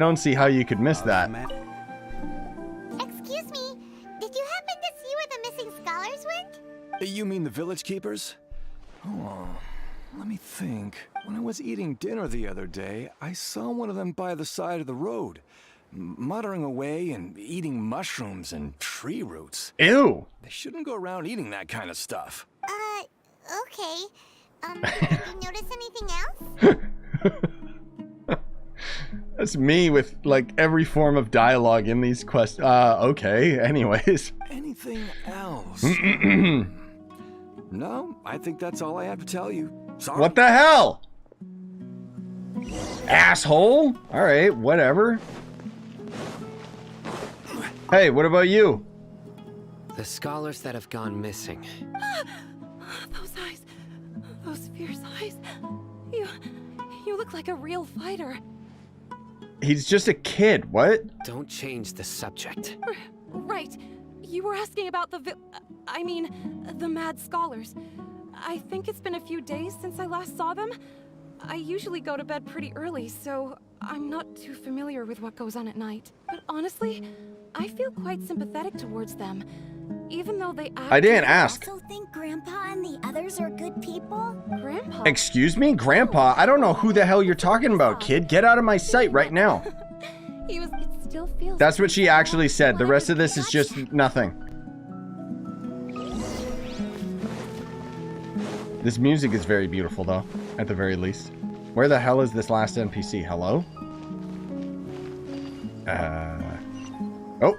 I don't see how you could miss that. Excuse me, did you happen to see where the missing scholars went? You mean the village keepers? Oh, let me think. When I was eating dinner the other day, I saw one of them by the side of the road, muttering away and eating mushrooms and tree roots. Ew! They shouldn't go around eating that kind of stuff. Okay. Did you notice anything else? That's me with, like, every form of dialogue in these quests. Okay, anyways. Anything else? No, I think that's all I have to tell you. Sorry. What the hell? Asshole? Alright, whatever. Hey, what about you? The scholars that have gone missing. Those eyes. Those fierce eyes. You look like a real fighter. He's just a kid, what? Don't change the subject. Right. You were asking about the the mad scholars. I think it's been a few days since I last saw them. I usually go to bed pretty early, so I'm not too familiar with what goes on at night. But honestly, I feel quite sympathetic towards them. Even though they act— I didn't ask. Also think Grandpa and the others are good people? Grandpa? Excuse me? Grandpa? I don't know who the hell you're talking about, kid. Get out of my sight right now. It still feels— That's what she actually said. The rest of this is just nothing. This music is very beautiful, though, at the very least. Where the hell is this last NPC? Hello? Oh.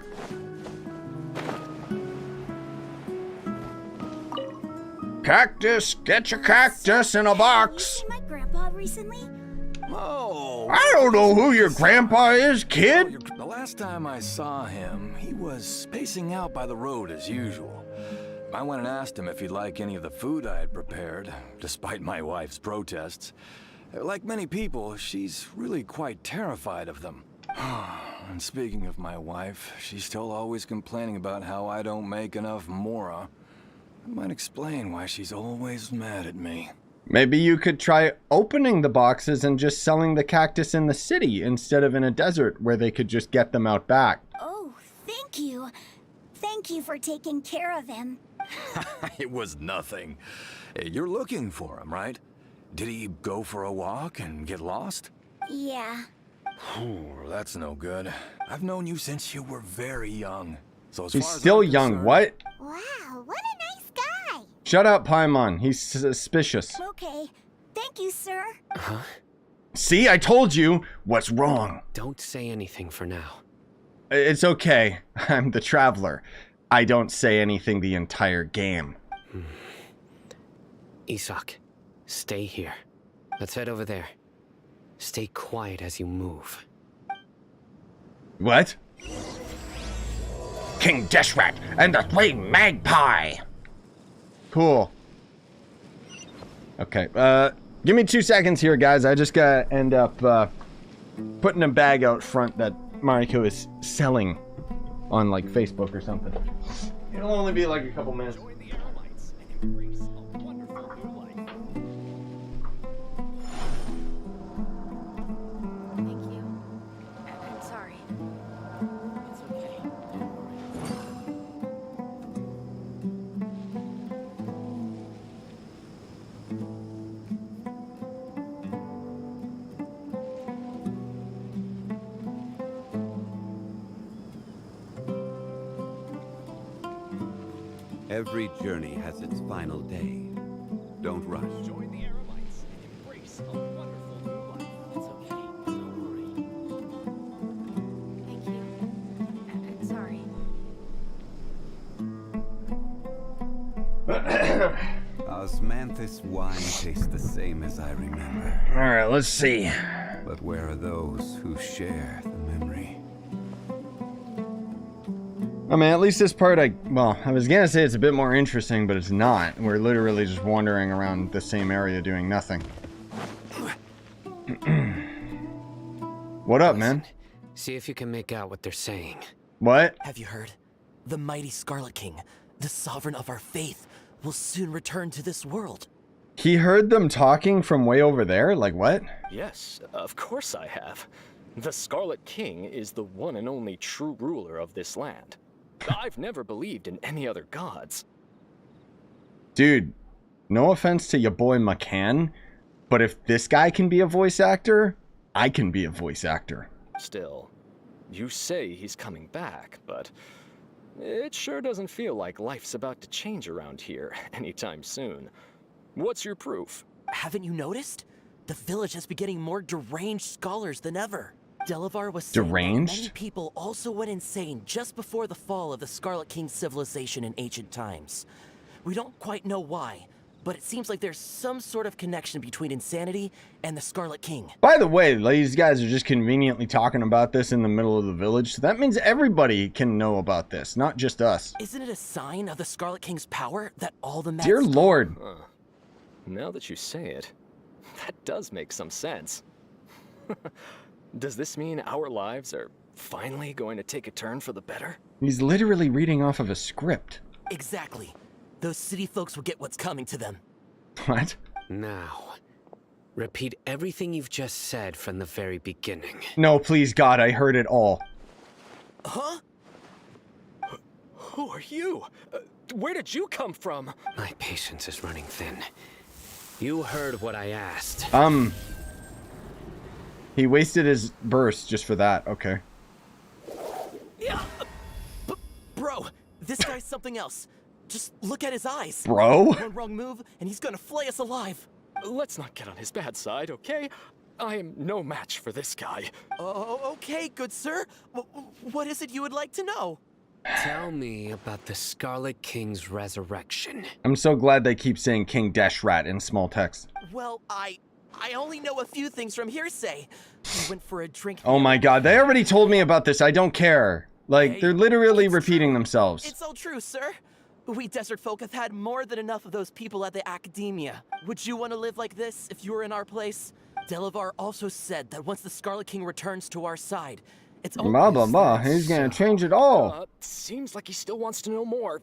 Cactus! Get your cactus in a box! My grandpa recently? Oh. I don't know who your grandpa is, kid! The last time I saw him, he was pacing out by the road as usual. I went and asked him if he'd like any of the food I had prepared, despite my wife's protests. Like many people, she's really quite terrified of them. And speaking of my wife, she's still always complaining about how I don't make enough mora. That might explain why she's always mad at me. Maybe you could try opening the boxes and just selling the cactus in the city instead of in a desert where they could just get them out back. Oh, thank you. Thank you for taking care of him. It was nothing. You're looking for him, right? Did he go for a walk and get lost? Yeah. That's no good. I've known you since you were very young. So as He's far as still I'm young, concerned— what? Wow, what a nice guy. Shut up, Paimon. He's suspicious. Okay. Thank you, sir. Huh? See, I told you. What's wrong? Don't say anything for now. It's okay. I'm the traveler. I don't say anything the entire game. Isak, stay here. Let's head over there. Stay quiet as you move. What? King Deshrat and the Three Magpie! Cool. Okay, give me 2 seconds here, guys. I just gotta end up, putting a bag out front that Mariko is selling on, like, Facebook or something. It'll only be, like, a couple minutes. Thank you. I'm sorry. It's okay. Every journey has its final day. Don't rush. Join the Aerobites and embrace a wonderful new life. It's okay. Don't worry. Thank you. I'm sorry. Osmanthus wine tastes the same as I remember. Alright, let's see. But where are those who share the memory? I mean, at least this part, well, I was gonna say it's a bit more interesting, but it's not. We're literally just wandering around the same area doing nothing. What up, man? See if you can make out what they're saying. What? Have you heard? The mighty Scarlet King, the sovereign of our faith, will soon return to this world. He heard them talking from way over there? Like what? Yes, of course I have. The Scarlet King is the one and only true ruler of this land. I've never believed in any other gods. Dude, no offense to your boy McCann, but if this guy can be a voice actor, I can be a voice actor. Still, you say he's coming back, but it sure doesn't feel like life's about to change around here anytime soon. What's your proof? Haven't you noticed? The village has been getting more deranged scholars than ever. Delavar was saying that Deranged? many people also went insane just before the fall of the Scarlet King's civilization in ancient times. We don't quite know why, but it seems like there's some sort of connection between insanity and the Scarlet King. By the way, these guys are just conveniently talking about this in the middle of the village, so that means everybody can know about this, not just us. Isn't it a sign of the Scarlet King's power that all the Dear Lord. Now that you say it, that does make some sense. Does this mean our lives are finally going to take a turn for the better? He's literally reading off of a script. Exactly. Those city folks will get what's coming to them. What? Now, repeat everything you've just said from the very beginning. No, please, God, I heard it all. Huh? Who are you? Where did you come from? My patience is running thin. You heard what I asked. He wasted his burst just for that. Okay. Yeah. Bro, this guy's something else. Just look at his eyes. Bro? One wrong move, and he's gonna flay us alive. Let's not get on his bad side, okay? I am no match for this guy. Oh, okay, good sir. What is it you would like to know? Tell me about the Scarlet King's resurrection. I'm so glad they keep saying King Deshrat in small text. Well, I only know a few things from hearsay. We went for a drink. Oh my God, they already told me about this. I don't care. Like, Hey, they're literally it's repeating true. themselves. It's all true, sir. We desert folk have had more than enough of those people at the academia. Would you want to live like this if you were in our place? Delavar also said that once the Scarlet King returns to our side, it's only Blah, blah, blah. He's gonna change it all. Seems like he still wants to know more.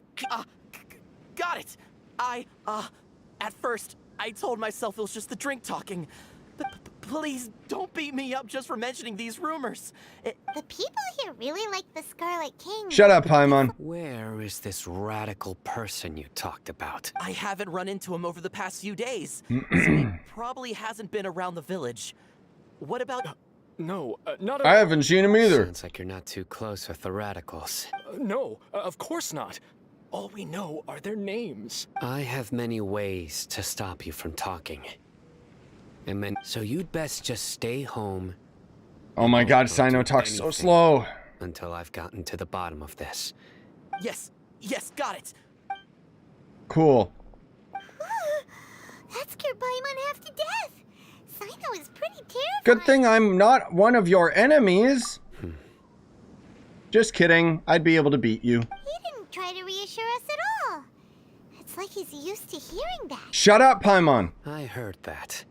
Got it. At first, I told myself it was just the drink talking. Please don't beat me up just for mentioning these rumors. The people here really like the Scarlet King. Shut up, Paimon. Where is this radical person you talked about? I haven't run into him over the past few days, so he probably hasn't been around the village. What about... No, not at I all. haven't seen him either. Sounds like you're not too close with the radicals. No, of course not. All we know are their names. I have many ways to stop you from talking. So you'd best just stay home. Oh my God, Don't Cyno do talks so anything slow. Until I've gotten to the bottom of this. Yes, got it. Cool. That scared Paimon half to death. Cyno is pretty terrifying. Good thing I'm not one of your enemies. Just kidding. I'd be able to beat you. He didn't try to reassure us at all. It's like he's used to hearing that. Shut up, Paimon. I heard that.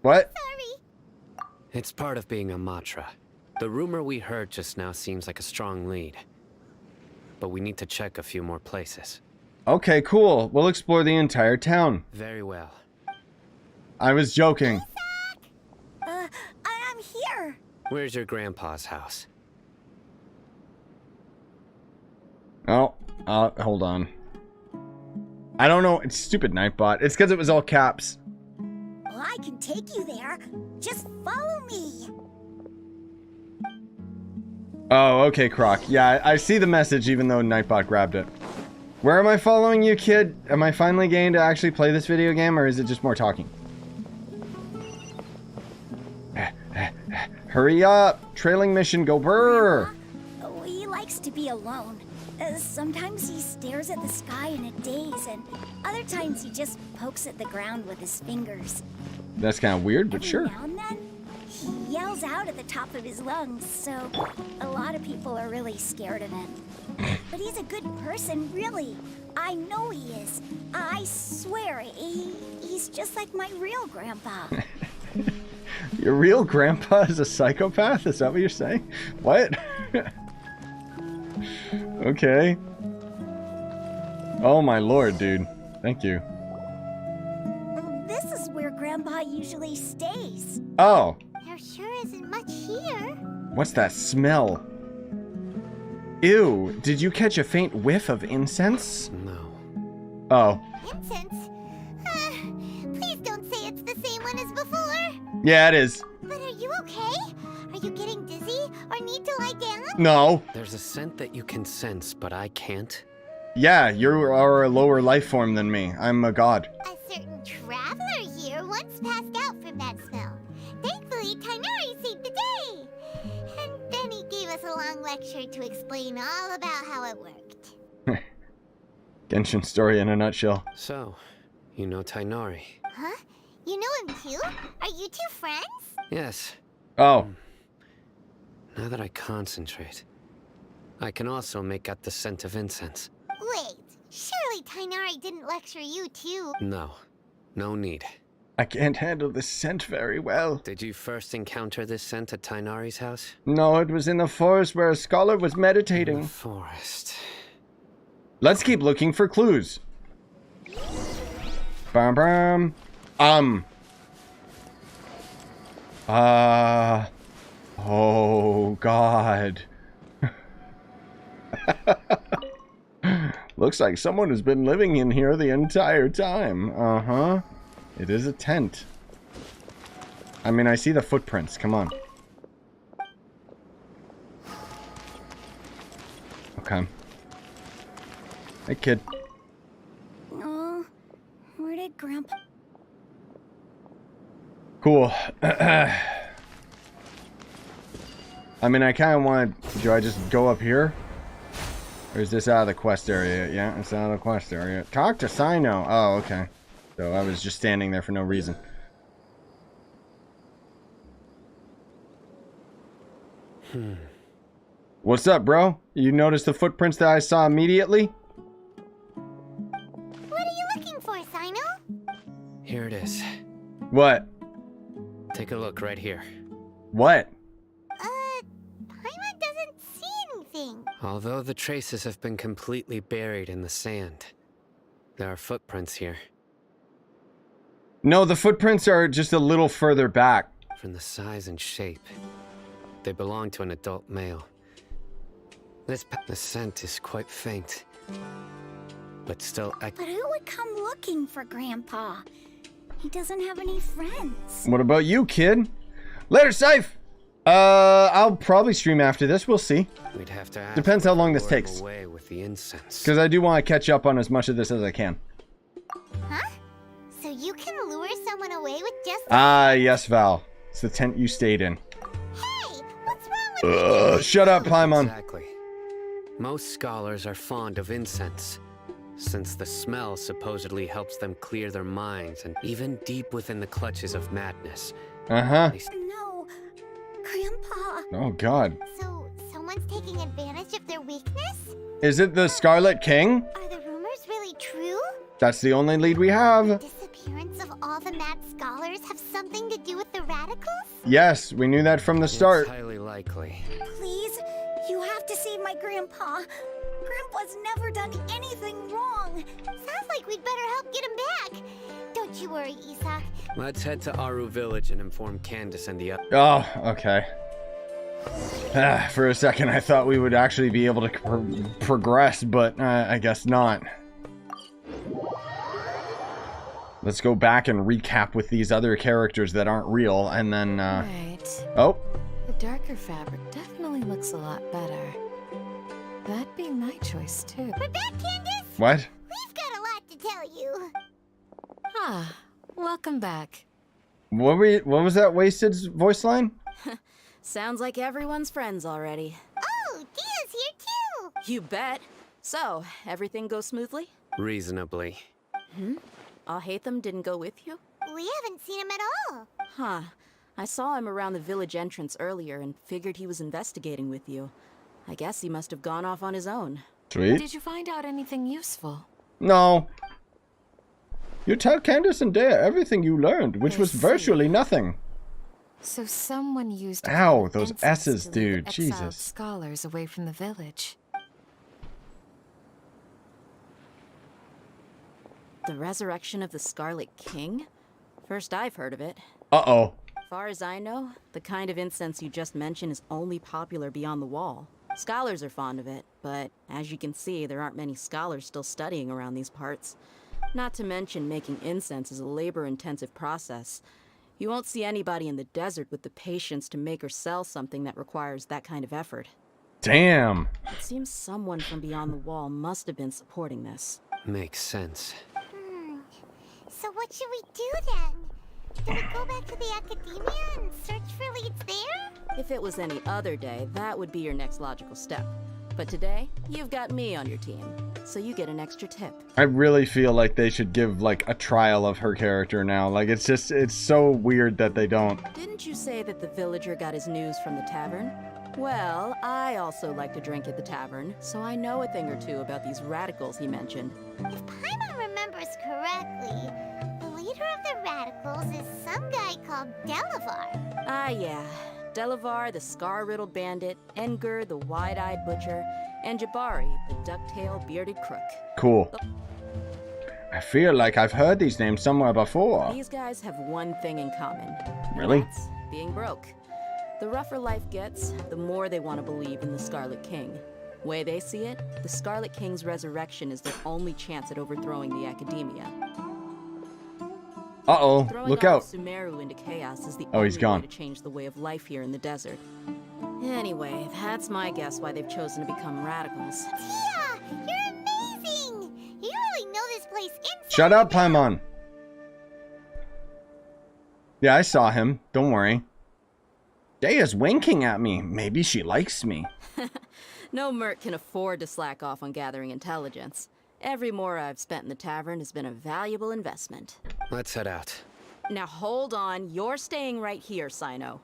What? Sorry. It's part of being a Matra. The rumor we heard just now seems like a strong lead. But we need to check a few more places. Okay, cool. We'll explore the entire town. Very well. I was joking. I'm here. Where's your grandpa's house? Oh, hold on. I don't know. It's stupid Nightbot. It's because it was all caps. Well, I can take you there. Just follow me. Oh, okay, Croc. Yeah, I see the message even though Nightbot grabbed it. Where am I following you, kid? Am I finally getting to actually play this video game, or is it just more talking? Hurry up! Trailing mission, go brr! He likes to be alone. Sometimes he stares at the sky in a daze, and other times he just pokes at the ground with his fingers. That's kind of weird, but Every sure. now and then, he yells out at the top of his lungs, so a lot of people are really scared of him. But he's a good person, really. I know he is. I swear, he's just like my real grandpa. Your real grandpa is a psychopath? Is that what you're saying? What? Okay. Oh my lord, dude. Thank you. This is where Grandpa usually stays. Oh. There sure isn't much here. What's that smell? Ew, did you catch a faint whiff of incense? No. Oh. Incense? Please don't say it's the same one as before. Yeah, it is. But are you okay? Are you getting dizzy or need to lie down? No. There's a scent that you can sense, but I can't. Yeah, you are a lower life form than me. I'm a god. A certain traveler here once passed out from that smell. Thankfully, Tighnari saved the day. And then he gave us a long lecture to explain all about how it worked. Genshin story in a nutshell. So, you know Tighnari? Huh? You know him too? Are you two friends? Yes. Oh. Now that I concentrate, I can also make out the scent of incense. Wait, surely Tighnari didn't lecture you too? No. No need. I can't handle this scent very well. Did you first encounter this scent at Tighnari's house? No, it was in the forest where a scholar was meditating. The forest. Let's keep looking for clues. Bam bam. Oh God. Looks like someone has been living in here the entire time. Uh-huh. It is a tent. I mean, I see the footprints. Come on. Okay. Hey, kid. Oh, where did Grandpa... Cool. I mean, I kind of want to... Do I just go up here? Or is this out of the quest area? Yeah, it's out of the quest area. Talk to Cyno. Oh, okay. So I was just standing there for no reason. What's up, bro? You noticed the footprints that I saw immediately? What are you looking for, Cyno? Here it is. What? Take a look right here. What? Paimon doesn't see anything. Although the traces have been completely buried in the sand, there are footprints here. No, the footprints are just a little further back. From the size and shape, they belong to an adult male. The scent is quite faint, but still But who would come looking for Grandpa? He doesn't have any friends. What about you, kid? Later, Safe! I'll probably stream after this. We'll see. We'd have to Depends how long this takes. away with the incense. Because I do want to catch up on as much of this as I can. Huh? So you can lure someone away with just... Ah, yes, Val. It's the tent you stayed in. Hey, what's wrong with Shut up, Paimon. Exactly. Most scholars are fond of incense, since the smell supposedly helps them clear their minds, and even deep within the clutches of madness. Uh-huh. No, Grandpa. Oh, God. So someone's taking advantage of their weakness? Is it the Scarlet King? Are the rumors really true? That's the only lead we have. The disappearance of all the mad scholars have something to do with the radicals? Yes, we knew that from the start. It's highly likely. Please, you have to save my Grandpa. Grandpa's never done anything wrong. Sounds like we'd better help get him back. Don't you worry, Isak. Let's head to Aaru village and inform Candace and the others. Oh, okay. For a second, I thought we would actually be able to progress, but I guess not. Let's go back and recap with these other characters that aren't real, and then, Right. Oh. The darker fabric definitely looks a lot better. That'd be my choice, too. We're back, Candace. What? We've got a lot to tell you. Ah, welcome back. What was that wasted voice line? Sounds like everyone's friends already. Oh, Dia's here too. You bet. So, everything goes smoothly? Reasonably. Alhaitham didn't go with you? We haven't seen him at all. Huh. I saw him around the village entrance earlier and figured he was investigating with you. I guess he must have gone off on his own. Sweet. Did you find out anything useful? No. You tell Candace and Dea everything you learned, which I was see. virtually nothing. So someone used... Ow, those incense S's, to lead dude, exiled Jesus. scholars away from the village. The resurrection of the Scarlet King? First I've heard of it. Uh-oh. Far as I know, the kind of incense you just mentioned is only popular beyond the wall. Scholars are fond of it, but as you can see, there aren't many scholars still studying around these parts. Not to mention making incense is a labor-intensive process. You won't see anybody in the desert with the patience to make or sell something that requires that kind of effort. Damn. It seems someone from beyond the wall must have been supporting this. Makes sense. So what should we do then? Do we go back to the academia and search for leads there? If it was any other day, that would be your next logical step. But today, you've got me on your team, so you get an extra tip. I really feel like they should give, like, a trial of her character now. Like, it's just, it's so weird that they don't. Didn't you say that the villager got his news from the tavern? Well, I also like to drink at the tavern, so I know a thing or two about these radicals he mentioned. If Paimon remembers correctly, the leader of the radicals is some guy called Delavar. Ah, yeah. Delavar, the scar-riddled bandit, Engur, the wide-eyed butcher, and Jabari, the duck-tailed bearded crook. Cool. I feel like I've heard these names somewhere before. These guys have one thing in common. Really? That's being broke. The rougher life gets, the more they want to believe in the Scarlet King. Way they see it, the Scarlet King's resurrection is their only chance at overthrowing the academia. Uh-oh, look out. Sumeru into chaos is the Oh, he's only gone. way to change the way of life here in the desert. Anyway, that's my guess why they've chosen to become radicals. Tia, you're amazing! You really know this place inside. Shut up, Paimon. Yeah, I saw him. Don't worry. Daya's winking at me. Maybe she likes me. No merc can afford to slack off on gathering intelligence. Every more I've spent in the tavern has been a valuable investment. Let's head out. Now hold on, you're staying right here, Cyno.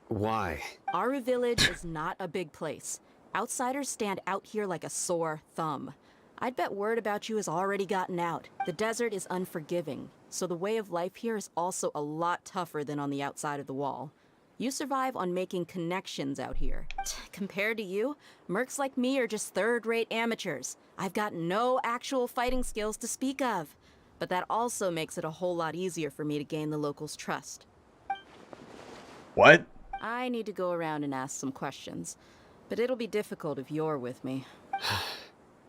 Why? Aaru village is not a big place. Outsiders stand out here like a sore thumb. I'd bet word about you has already gotten out. The desert is unforgiving, so the way of life here is also a lot tougher than on the outside of the wall. You survive on making connections out here. Compared to you, mercs like me are just third-rate amateurs. I've got no actual fighting skills to speak of. But that also makes it a whole lot easier for me to gain the locals' trust. What? I need to go around and ask some questions. But it'll be difficult if you're with me.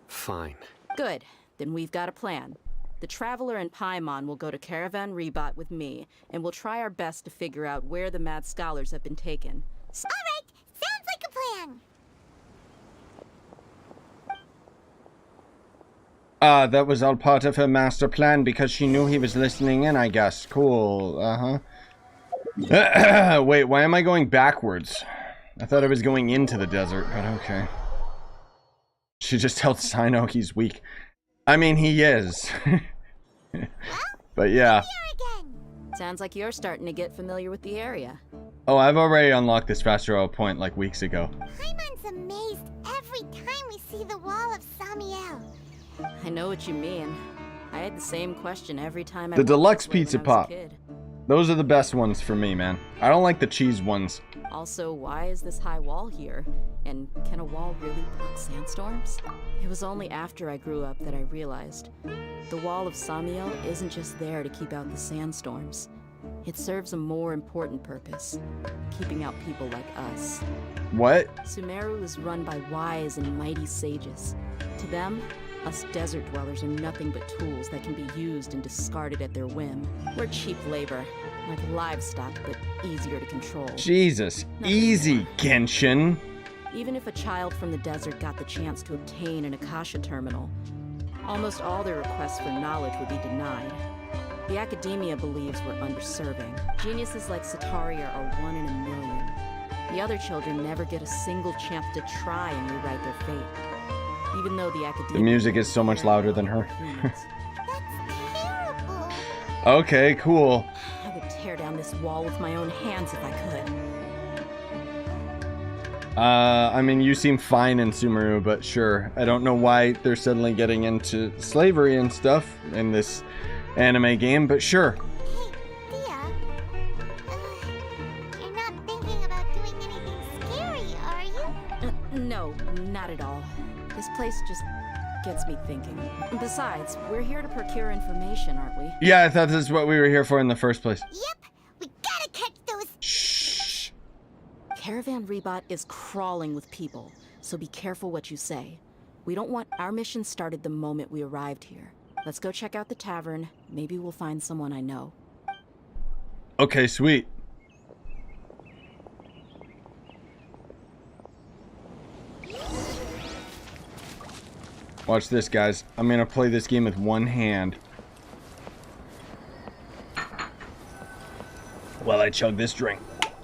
Fine. Good. Then we've got a plan. The Traveler and Paimon will go to Caravan Rebot with me, and we'll try our best to figure out where the Mad Scholars have been taken. Alright, sounds like a plan. That was all part of her master plan because she knew he was listening in, I guess. Cool. Uh-huh. Wait, why am I going backwards? I thought I was going into the desert, but okay. She just tells Cyno he's weak. I mean, he is. But yeah. Sounds like you're starting to get familiar with the area. Oh, I've already unlocked this fast travel point like weeks ago. Paimon's amazed every time we see the wall of Samiel. I know what you mean. I had the same question every time I The walked deluxe this way pizza when I was a pop. kid. Those are the best ones for me, man. I don't like the cheese ones. Also, why is this high wall here? And can a wall really block sandstorms? It was only after I grew up that I realized the wall of Samiel isn't just there to keep out the sandstorms. It serves a more important purpose, keeping out people like us. What? Sumeru is run by wise and mighty sages. To them, us desert dwellers are nothing but tools that can be used and discarded at their whim. We're cheap labor, like livestock, but easier to control. Jesus. Nothing Easy, more. Genshin. Even if a child from the desert got the chance to obtain an Akasha terminal, almost all their requests for knowledge would be denied. The academia believes we're underserving. Geniuses like Sataria are 1 in a million. The other children never get a single chance to try and rewrite their fate. Even though the academia... The music is so much louder than her. That's terrible. Okay, cool. I would tear down this wall with my own hands if I could. I mean, you seem fine in Sumeru, but sure. I don't know why they're suddenly getting into slavery and stuff in this anime game, but sure. Hey, Thea. You're not thinking about doing anything scary, are you? No, not at all. This place just gets me thinking. Besides, we're here to procure information, aren't we? Yeah, I thought this is what we were here for in the first place. Yep, we gotta catch those Caravan Rebot is crawling with people, so be careful what you say. We don't want our mission started the moment we arrived here. Let's go check out the tavern. Maybe we'll find someone I know. Okay, sweet. Watch this, guys. I'm gonna play this game with one hand while I chug this drink.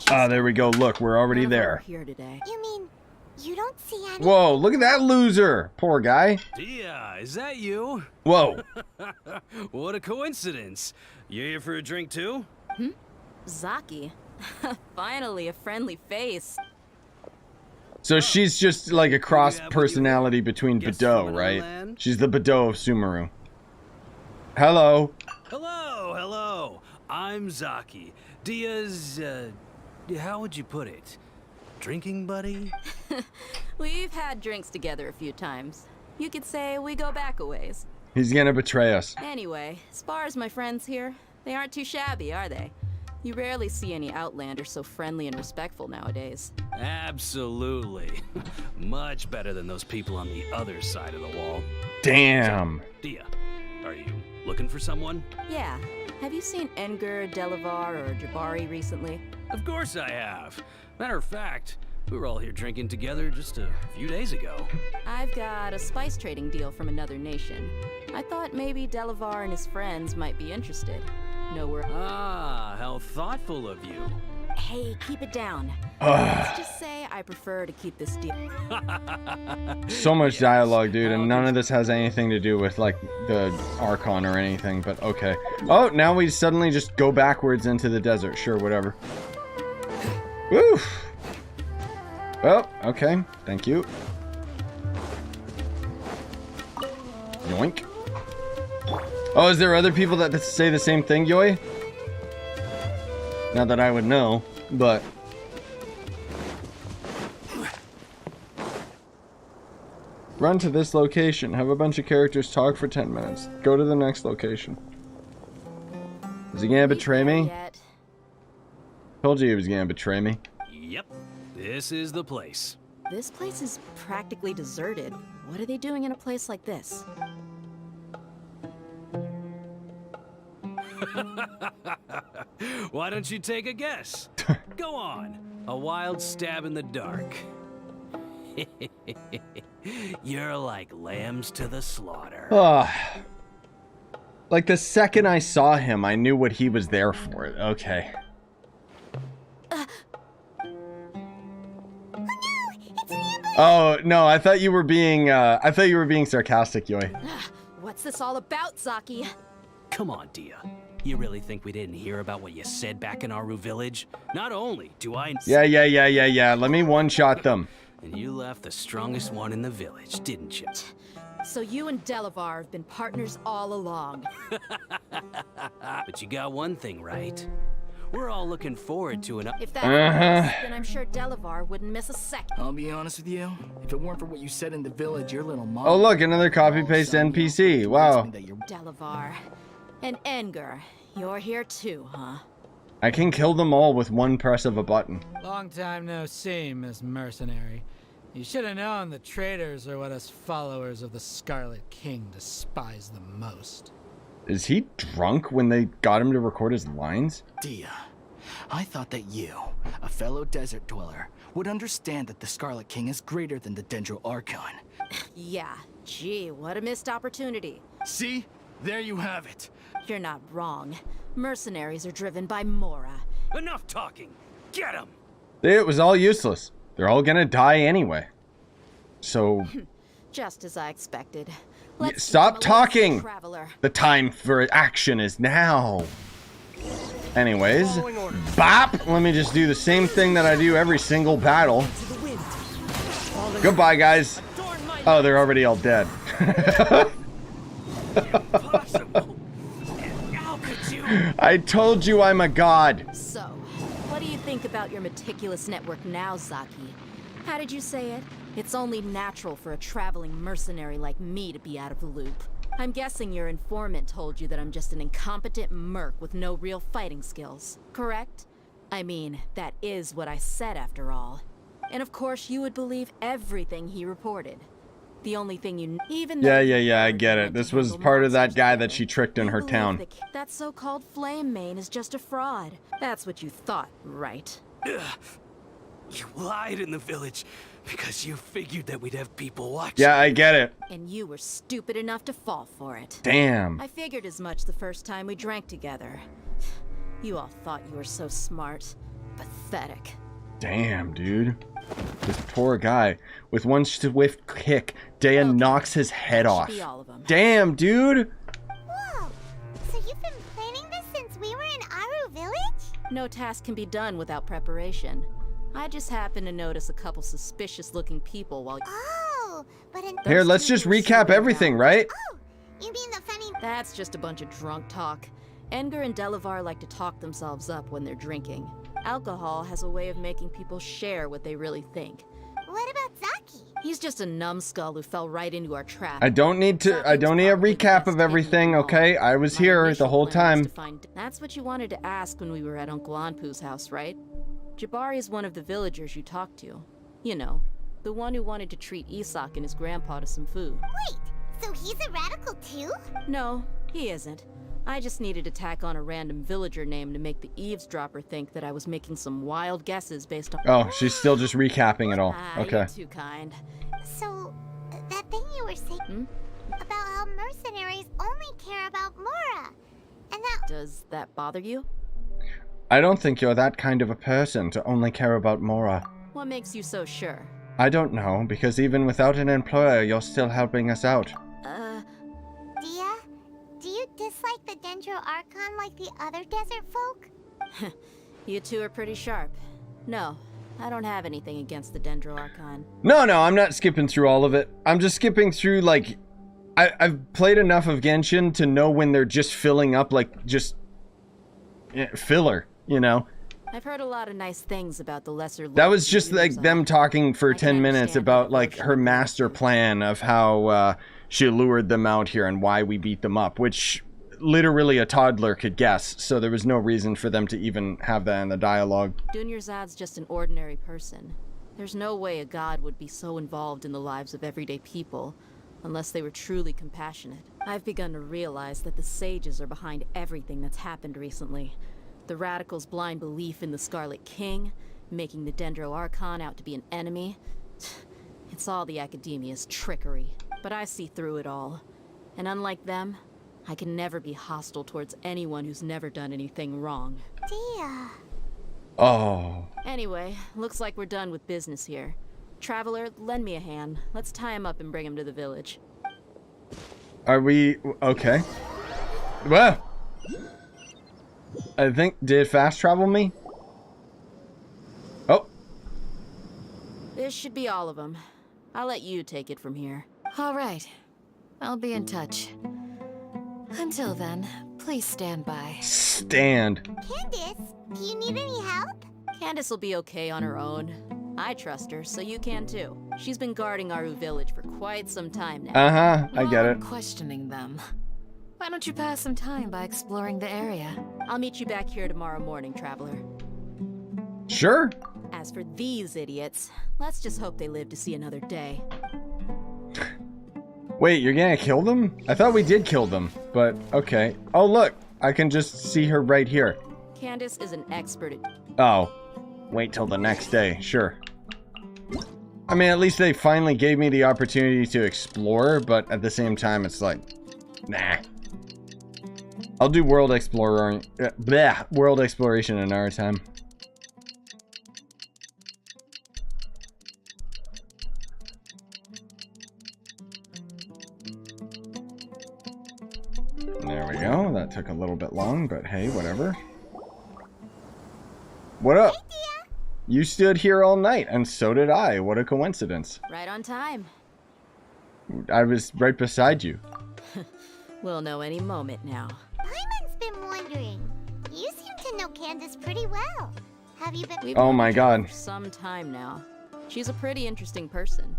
Ah, there we go. Look, we're already there. Here today. You mean you don't see any? Whoa, look at that loser. Poor guy. Dia, is that you? Whoa. What a coincidence. You here for a drink too? Zaki. Finally, a friendly face. So she's just like a cross personality between Guess Bedeau, from right? another land? She's the Bedeau of Sumeru. Hello. Hello, hello. I'm Zaki. Dia's, how would you put it? Drinking buddy? We've had drinks together a few times. You could say we go back a ways. He's gonna betray us. Anyway, as far as my friends here, they aren't too shabby, are they? You rarely see any Outlanders so friendly and respectful nowadays. Absolutely. Much better than those people on the other side of the wall. Damn. So, Dia, are you looking for someone? Yeah. Have you seen Enger, Delavar, or Jabari recently? Of course I have. Matter of fact, we were all here drinking together just a few days ago. I've got a spice trading deal from another nation. I thought maybe Delavar and his friends might be interested. No, we're... Ah, how thoughtful of you. Hey, keep it down. Let's just say I prefer to keep this deal. So much dialogue, dude, and none of this has anything to do with, like, the Archon or anything, but okay. Oh, now we suddenly just go backwards into the desert. Sure, whatever. Woo! Oh, okay. Thank you. Yoink. Oh, is there other people that say the same thing, Yoi? Not that I would know, but... Run to this location. Have a bunch of characters talk for 10 minutes. Go to the next location. Is he gonna betray me? Told you he was gonna betray me. Yep, this is the place. This place is practically deserted. What are they doing in a place like this? Why don't you take a guess? Go on. A wild stab in the dark. You're like lambs to the slaughter. Like the second I saw him, I knew what he was there for. Okay. Oh no, I thought you were being sarcastic, Yoi. What's this all about, Zaki? Come on, Dia. You really think we didn't hear about what you said back in Aaru village? Not only do I... Yeah. Let me one-shot them. And you left the strongest one in the village, didn't you? So you and Delavar have been partners all along. But you got one thing right. We're all looking forward to an... If that's the case, then I'm sure Delavar wouldn't miss a second. I'll be honest with you. If it weren't for what you said in the village, your little mom... Oh look, another copy-paste NPC. Wow. Delavar. And Enger, you're here too, huh? I can kill them all with one press of a button. Long time no see, Miss Mercenary. You should have known the traitors are what us followers of the Scarlet King despise the most. Is he drunk when they got him to record his lines? Dia, I thought that you, a fellow desert dweller, would understand that the Scarlet King is greater than the Dendro Archon. Yeah, gee, what a missed opportunity. See? There you have it. You're not wrong. Mercenaries are driven by Mora. Enough talking! Get him! It was all useless. They're all gonna die anyway. So... Just as I expected. Stop talking! The time for action is now. Anyways, bop! Let me just do the same thing that I do every single battle. Goodbye, guys. Oh, they're already all dead. I told you I'm a god. So, what do you think about your meticulous network now, Zaki? How did you say it? It's only natural for a traveling mercenary like me to be out of the loop. I'm guessing your informant told you that I'm just an incompetent merc with no real fighting skills, correct? I mean, that is what I said after all. And of course, you would believe everything he reported. The only thing you even Yeah, I get it. This was part of that guy that she tricked in her town. That so-called flame mane is just a fraud. That's what you thought, right? Ugh. You lied in the village because you figured that we'd have people watching. Yeah, I get it. And you were stupid enough to fall for it. Damn. I figured as much the first time we drank together. You all thought you were so smart. Pathetic. Damn, dude. This poor guy. With one swift kick, Dea knocks his head off. Damn, dude. Whoa. So you've been planning this since we were in Aaru village? No task can be done without preparation. I just happened to notice a couple suspicious-looking people while... Oh, but in... Here, let's just recap everything, right? Oh, you mean the funny... That's just a bunch of drunk talk. Edgar and Delavar like to talk themselves up when they're drinking. Alcohol has a way of making people share what they really think. What about Zaki? He's just a numbskull who fell right into our trap. I don't need a recap of everything, okay? I was here the whole time. That's what you wanted to ask when we were at Uncle Anpu's house, right? Jabari is one of the villagers you talked to. You know, the one who wanted to treat Isak and his grandpa to some food. Wait, so he's a radical too? No, he isn't. I just needed to tack on a random villager name to make the eavesdropper think that I was making some wild guesses based on... Oh, she's still just recapping it all. Okay. You're too kind. So, that thing you were saying about how mercenaries only care about Mora, and that... Does that bother you? I don't think you're that kind of a person to only care about Mora. What makes you so sure? I don't know, because even without an employer, you're still helping us out. Dia, do you dislike the Dendro Archon like the other desert folk? You two are pretty sharp. No, I don't have anything against the Dendro Archon. No, I'm not skipping through all of it. I'm just skipping through, like... I've played enough of Genshin to know when they're just filling up, like, just... filler, you know? I've heard a lot of nice things about the lesser... That was just, like, them talking for 10 minutes about, like, her master plan of how, she lured them out here and why we beat them up, which literally a toddler could guess, so there was no reason for them to even have that in the dialogue. Dunyarzad's just an ordinary person. There's no way a god would be so involved in the lives of everyday people, unless they were truly compassionate. I've begun to realize that the sages are behind everything that's happened recently. The radicals' blind belief in the Scarlet King, making the Dendro Archon out to be an enemy. It's all the academia's trickery. But I see through it all. And unlike them, I can never be hostile towards anyone who's never done anything wrong. Dia. Oh. Anyway, looks like we're done with business here. Traveler, lend me a hand. Let's tie him up and bring him to the village. Are we... okay. Well, I think... did fast travel me? Oh. This should be all of them. I'll let you take it from here. All right. I'll be in touch. Until then, please stand by. Stand. Candace, do you need any help? Candace will be okay on her own. I trust her, so you can too. She's been guarding Aaru village for quite some time now. I get it. Questioning them. Why don't you pass some time by exploring the area? I'll meet you back here tomorrow morning, Traveler. Sure. As for these idiots, let's just hope they live to see another day. Wait, you're gonna kill them? I thought we did kill them, but okay. Oh, look, I can just see her right here. Candace is an expert at... Oh, wait till the next day, sure. I mean, at least they finally gave me the opportunity to explore, but at the same time, it's like, nah. I'll do world exploration another time. There we go. That took a little bit long, but hey, whatever. What up? Hey, Dia. You stood here all night, and so did I. What a coincidence. Right on time. I was right beside you. We'll know any moment now. Paimon's been wondering. You seem to know Candace pretty well. Have you been... Oh my god. For some time now. She's a pretty interesting person.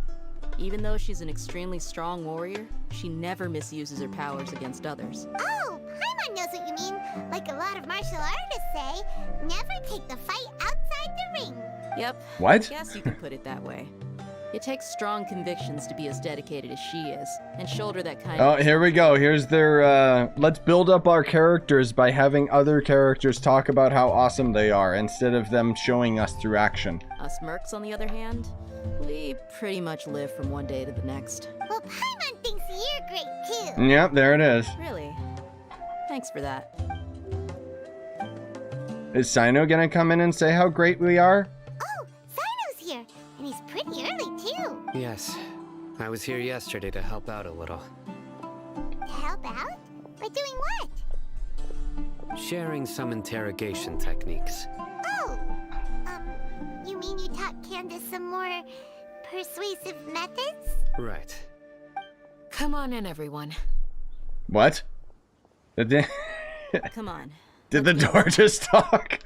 Even though she's an extremely strong warrior, she never misuses her powers against others. Oh, Oh, Paimon knows what you mean. Like a lot of martial artists say, never take the fight outside the ring. Yep. What? I guess you could put it that way. It takes strong convictions to be as dedicated as she is, and shoulder that kind of... Oh, here we go. Here's their, let's build up our characters by having other characters talk about how awesome they are, instead of them showing us through action. Us mercs, on the other hand, we pretty much live from one day to the next. Well, Paimon thinks you're great, too. Yep, there it is. Really? Thanks for that. Is Cyno gonna come in and say how great we are? Oh, Cyno's here, and he's pretty early, too. Yes. I was here yesterday to help out a little. Help out? By doing what? Sharing some interrogation techniques. Oh, you mean you taught Candace some more persuasive methods? Right. Come on in, everyone. What? Come on. Did the door just talk?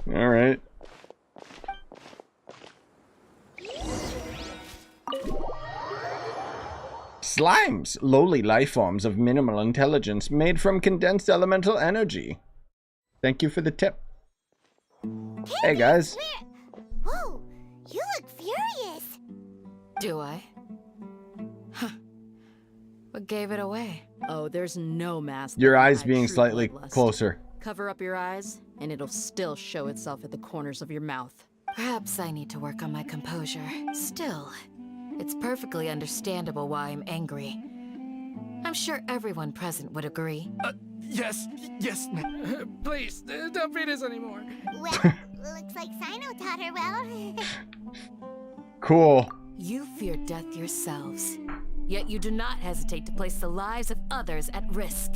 Alright. Slimes, lowly life forms of minimal intelligence made from condensed elemental energy. Thank you for the tip. Hey guys. Whoa, you look furious. Do I? Huh. What gave it away? Oh, there's no mask. Your that can eyes hide being true slightly bloodlust. closer. Cover up your eyes, and it'll still show itself at the corners of your mouth. Perhaps I need to work on my composure. Still, it's perfectly understandable why I'm angry. I'm sure everyone present would agree. Yes, ma'am. Please, don't beat us anymore. Well, looks like Cyno taught her well. Cool. You fear death yourselves, yet you do not hesitate to place the lives of others at risk.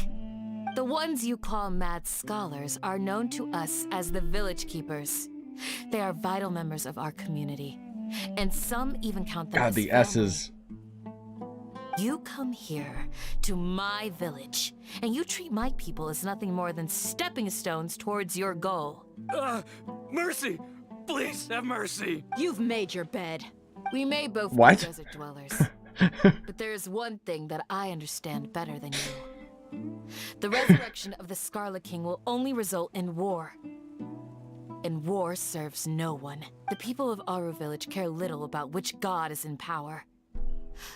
The ones you call mad scholars are known to us as the village keepers. They are vital members of our community, and some even count them God, as the family. S's. You come here to my village, and you treat my people as nothing more than stepping stones towards your goal. Mercy! Please, have mercy! You've made your bed. We may both What? be desert dwellers, but there is one thing that I understand better than you. The resurrection of the Scarlet King will only result in war. And war serves no one. The people of Aaru village care little about which god is in power.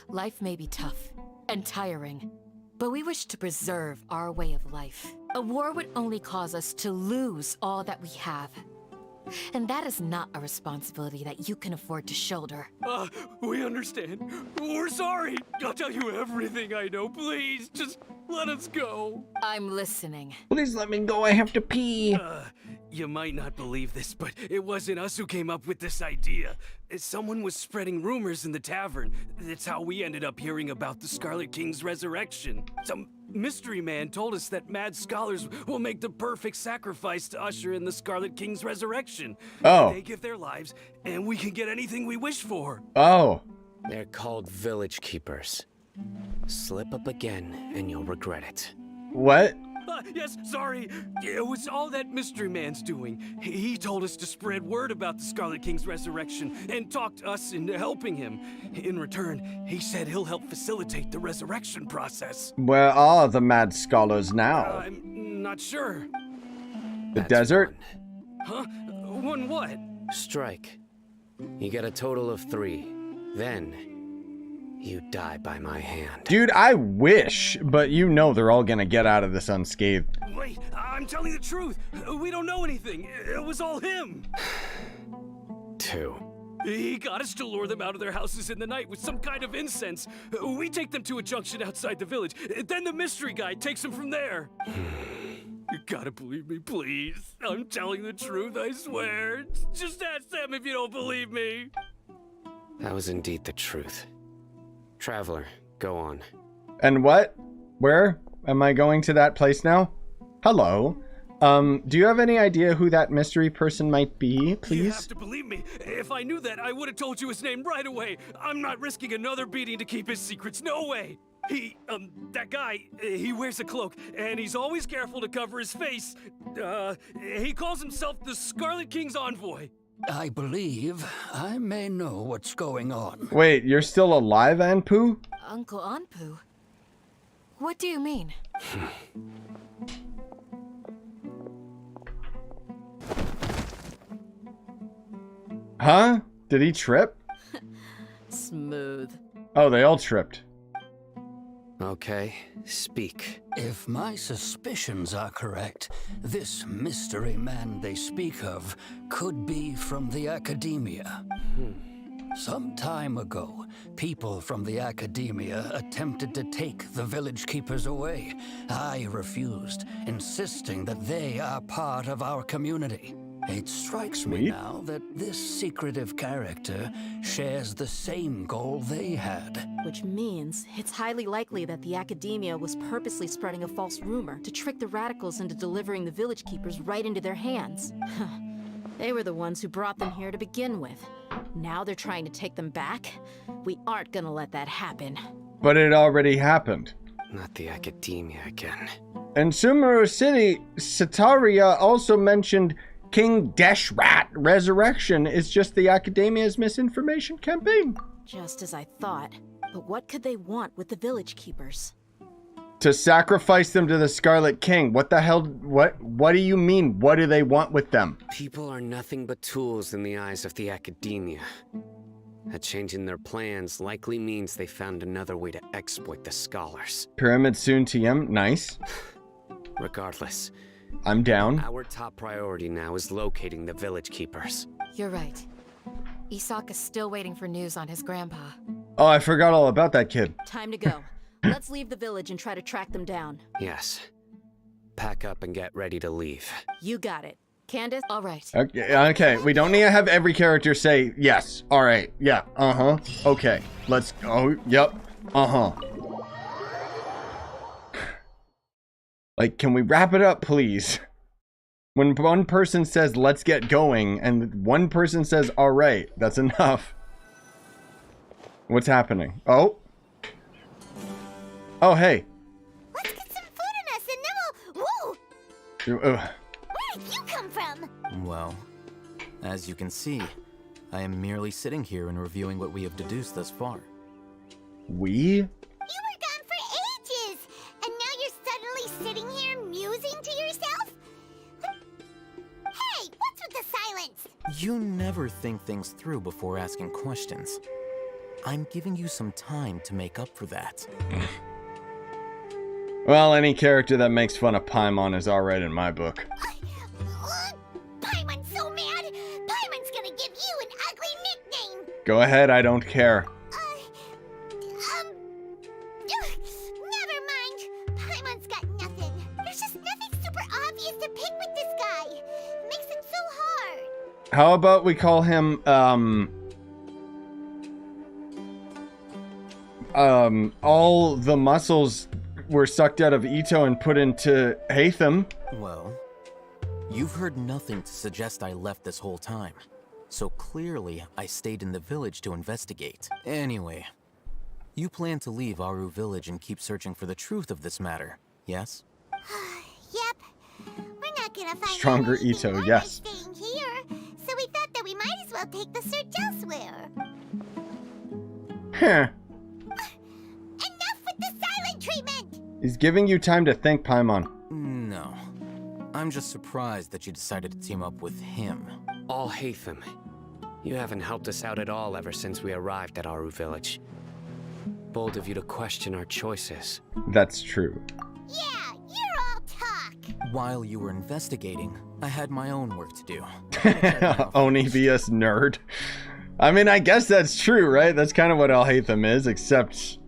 Life may be tough and tiring, but we wish to preserve our way of life. A war would only cause us to lose all that we have. And that is not a responsibility that you can afford to shoulder. We understand. We're sorry. I'll tell you everything I know. Please, just let us go. I'm listening. Please let me go. I have to pee. You might not believe this, but it wasn't us who came up with this idea. Someone was spreading rumors in the tavern. That's how we ended up hearing about the Scarlet King's resurrection. Some mystery man told us that mad scholars will make the perfect sacrifice to usher in the Scarlet King's resurrection. Oh. They give their lives, and we can get anything we wish for. Oh. They're called village keepers. Slip up again, and you'll regret it. What? Yes, sorry. It was all that mystery man's doing. He told us to spread word about the Scarlet King's resurrection and talked us into helping him. In return, he said he'll help facilitate the resurrection process. Where are the mad scholars now? I'm not sure. The desert? Huh? One what? Strike. You get a total of 3. Then, you die by my hand. Dude, I wish, but you know they're all gonna get out of this unscathed. Wait, I'm telling the truth. We don't know anything. It was all him. 2. He got us to lure them out of their houses in the night with some kind of incense. We take them to a junction outside the village. Then the mystery guy takes them from there. You gotta believe me, please. I'm telling the truth, I swear. Just ask them if you don't believe me. That was indeed the truth. Traveler, go on. And what? Where? Am I going to that place now? Hello. Do you have any idea who that mystery person might be, please? You have to believe me. If I knew that, I would have told you his name right away. I'm not risking another beating to keep his secrets. No way. That guy, he wears a cloak, and he's always careful to cover his face. He calls himself the Scarlet King's envoy. I believe I may know what's going on. Wait, you're still alive, Anpu? Uncle Anpu? What do you mean? Huh? Did he trip? Smooth. Oh, they all tripped. Okay, speak. If my suspicions are correct, this mystery man they speak of could be from the academia. Some time ago, people from the academia attempted to take the village keepers away. I refused, insisting that they are part of our community. It strikes me now that this secretive character shares the same goal they had. Which means it's highly likely that the academia was purposely spreading a false rumor to trick the radicals into delivering the village keepers right into their hands. They were the ones who brought them here to begin with. Now they're trying to take them back? We aren't gonna let that happen. But it already happened. Not the academia again. In Sumeru City, Sataria also mentioned King Deshrat resurrection is just the academia's misinformation campaign. Just as I thought. But what could they want with the village keepers? To sacrifice them to the Scarlet King. What the hell? What do you mean? What do they want with them? People are nothing but tools in the eyes of the academia. A change in their plans likely means they found another way to exploit the scholars. Pyramid soon TM. Nice. Regardless, I'm down. Our top priority now is locating the village keepers. You're right. Isak is still waiting for news on his grandpa. Oh, I forgot all about that kid. Time to go. Let's leave the village and try to track them down. Yes. Pack up and get ready to leave. You got it. Candace? All right. Okay. We don't need to have every character say yes. All right. Yeah. Uh-huh. Okay. Let's go. Yep. Uh-huh. Like, can we wrap it up, please? When one person says, let's get going, and one person says, all right, that's enough. What's happening? Oh. Oh, hey. Let's get some food in us and then we'll... Whoa! Where did you come from? Well, as you can see, I am merely sitting here and reviewing what we have deduced thus far. We? You were gone for ages, and now you're suddenly sitting here musing to yourself? Hey, what's with the silence? You never think things through before asking questions. I'm giving you some time to make up for that. Well, any character that makes fun of Paimon is alright in my book. Paimon's so mad! Paimon's gonna give you an ugly nickname! Go ahead, I don't care. Never mind. Paimon's got nothing. There's just nothing super obvious to pick with this guy. It makes it so hard. How about we call him, all the muscles were sucked out of Ito and put into Hatham. Well, you've heard nothing to suggest I left this whole time. So clearly, I stayed in the village to investigate. Anyway, you plan to leave Aaru village and keep searching for the truth of this matter, yes? Yep. We're not gonna find Stronger Ito, yes. staying here, so we thought that we might as well take the search elsewhere. Huh. Enough with the silent treatment! He's giving you time to think, Paimon. No. I'm just surprised that you decided to team up with him. All Hatham. You haven't helped us out at all ever since we arrived at Aaru village. Bold of you to question our choices. That's true. Yeah, you're all talk! While you were investigating, I had my own work to do. Oni vs nerd. I mean, I guess that's true, right? That's kind of what Al Hatham is, except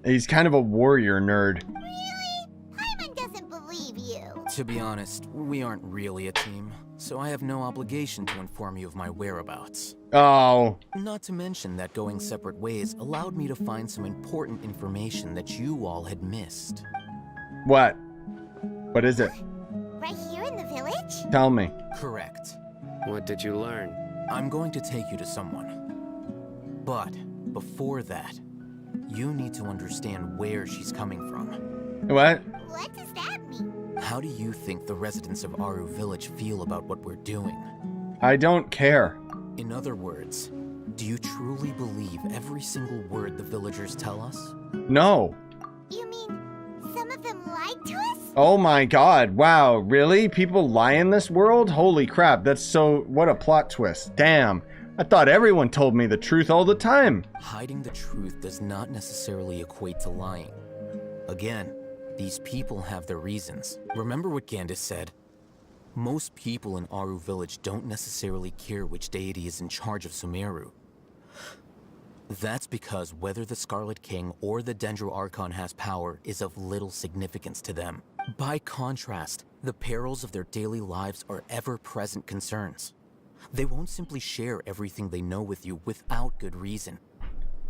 he's kind of a warrior nerd. Really? Paimon doesn't believe you. To be honest, we aren't really a team, so I have no obligation to inform you of my whereabouts. Oh. Not to mention that going separate ways allowed me to find some important information that you all had missed. What? What is it? Right here in the village? Tell me. Correct. What did you learn? I'm going to take you to someone. But before that, you need to understand where she's coming from. What? What does that mean? How do you think the residents of Aaru village feel about what we're doing? I don't care. In other words, do you truly believe every single word the villagers tell us? No. You mean Oh my god, wow, really? People lie in this world? Holy crap, that's so... what a plot twist. Damn, I thought everyone told me the truth all the time. Hiding the truth does not necessarily equate to lying. Again, these people have their reasons. Remember what Gandis said? Most people in Aaru village don't necessarily care which deity is in charge of Sumeru. That's because whether the Scarlet King or the Dendro Archon has power is of little significance to them. By contrast, the perils of their daily lives are ever-present concerns. They won't simply share everything they know with you without good reason.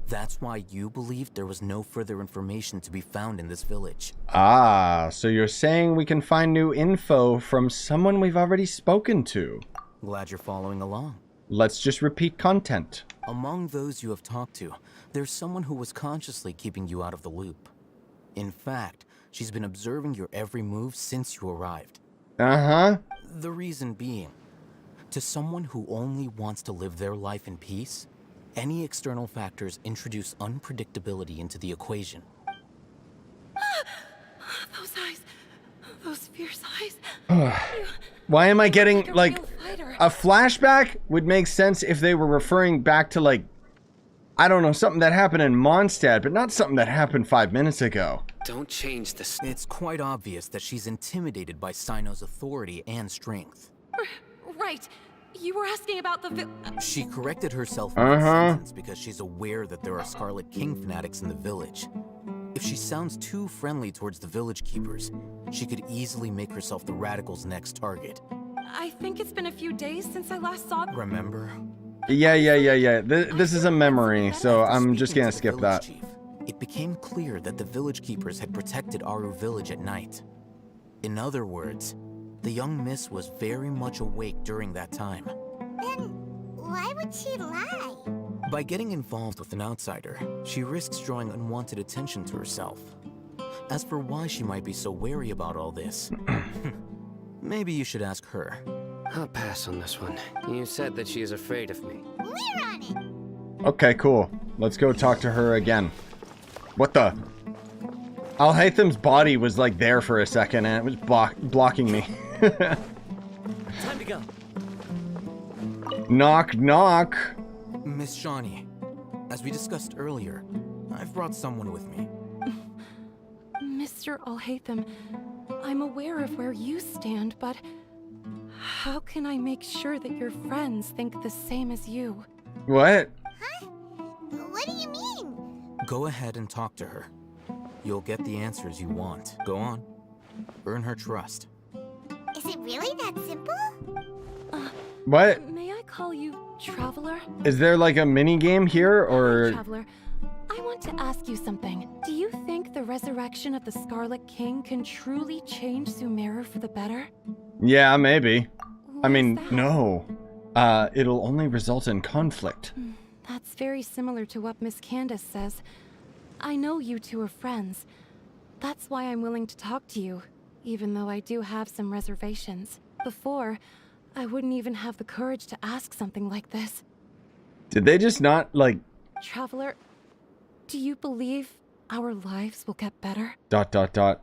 That's why you believed there was no further information to be found in this village. Ah, so you're saying we can find new info from someone we've already spoken to. Glad you're following along. Let's just repeat content. Among those you have talked to, there's someone who was consciously keeping you out of the loop. In fact, she's been observing your every move since you arrived. Uh-huh. The reason being, to someone who only wants to live their life in peace, any external factors introduce unpredictability into the equation. Those eyes. Those fierce eyes. Why am I getting, like, a flashback would make sense if they were referring back to, like, I don't know, something that happened in Mondstadt, but not something that happened 5 minutes ago. Don't change this. It's quite obvious that she's intimidated by Cyno's authority and strength. Right. You were asking about the She corrected herself in sentence because she's aware that there are Scarlet King fanatics in the village. If she sounds too friendly towards the village keepers, she could easily make herself the radicals' next target. I think it's been a few days since I last saw them. Remember? Yeah. This is a memory, so I'm just gonna skip that. Chief, it became clear that the village keepers had protected Aaru village at night. In other words, the young miss was very much awake during that time. Then why would she lie? By getting involved with an outsider, she risks drawing unwanted attention to herself. As for why she might be so wary about all this, maybe you should ask her. I'll pass on this one. You said that she is afraid of me. We're on it. Okay, cool. Let's go talk to her again. What the? Al-Haytham's body was like there for a second and it was blocking me. Time to go. Knock, knock. Miss Shawnee, as we discussed earlier, I've brought someone with me. Mr. Al-Haytham, I'm aware of where you stand, but how can I make sure that your friends think the same as you? What? Huh? What do you mean? Go ahead and talk to her. You'll get the answers you want. Go on. Earn her trust. Is it really that simple? What? May I call you Traveler? Is there like a mini game here or? Traveler, I want to ask you something. Do you think the resurrection of the Scarlet King can truly change Sumeru for the better? Yeah, maybe. I mean, no. It'll only result in conflict. That's very similar to what Miss Candace says. I know you two are friends. That's why I'm willing to talk to you, even though I do have some reservations. Before, I wouldn't even have the courage to ask something like this. Did they just not, like... Traveler, do you believe our lives will get better? ...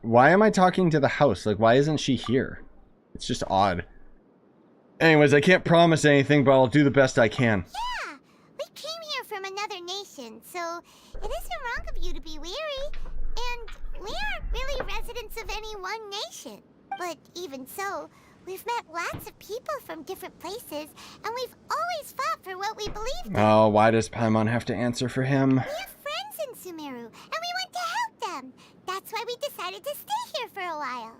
Why am I talking to the house? Like, why isn't she here? It's just odd. Anyways, I can't promise anything, but I'll do the best I can. Yeah, we came here from another nation, so it isn't wrong of you to be weary. And we aren't really residents of any one nation. But even so, we've met lots of people from different places, and we've always fought for what we believe in. Oh, why does Paimon have to answer for him? We have friends in Sumeru, and we want to help them. That's why we decided to stay here for a while.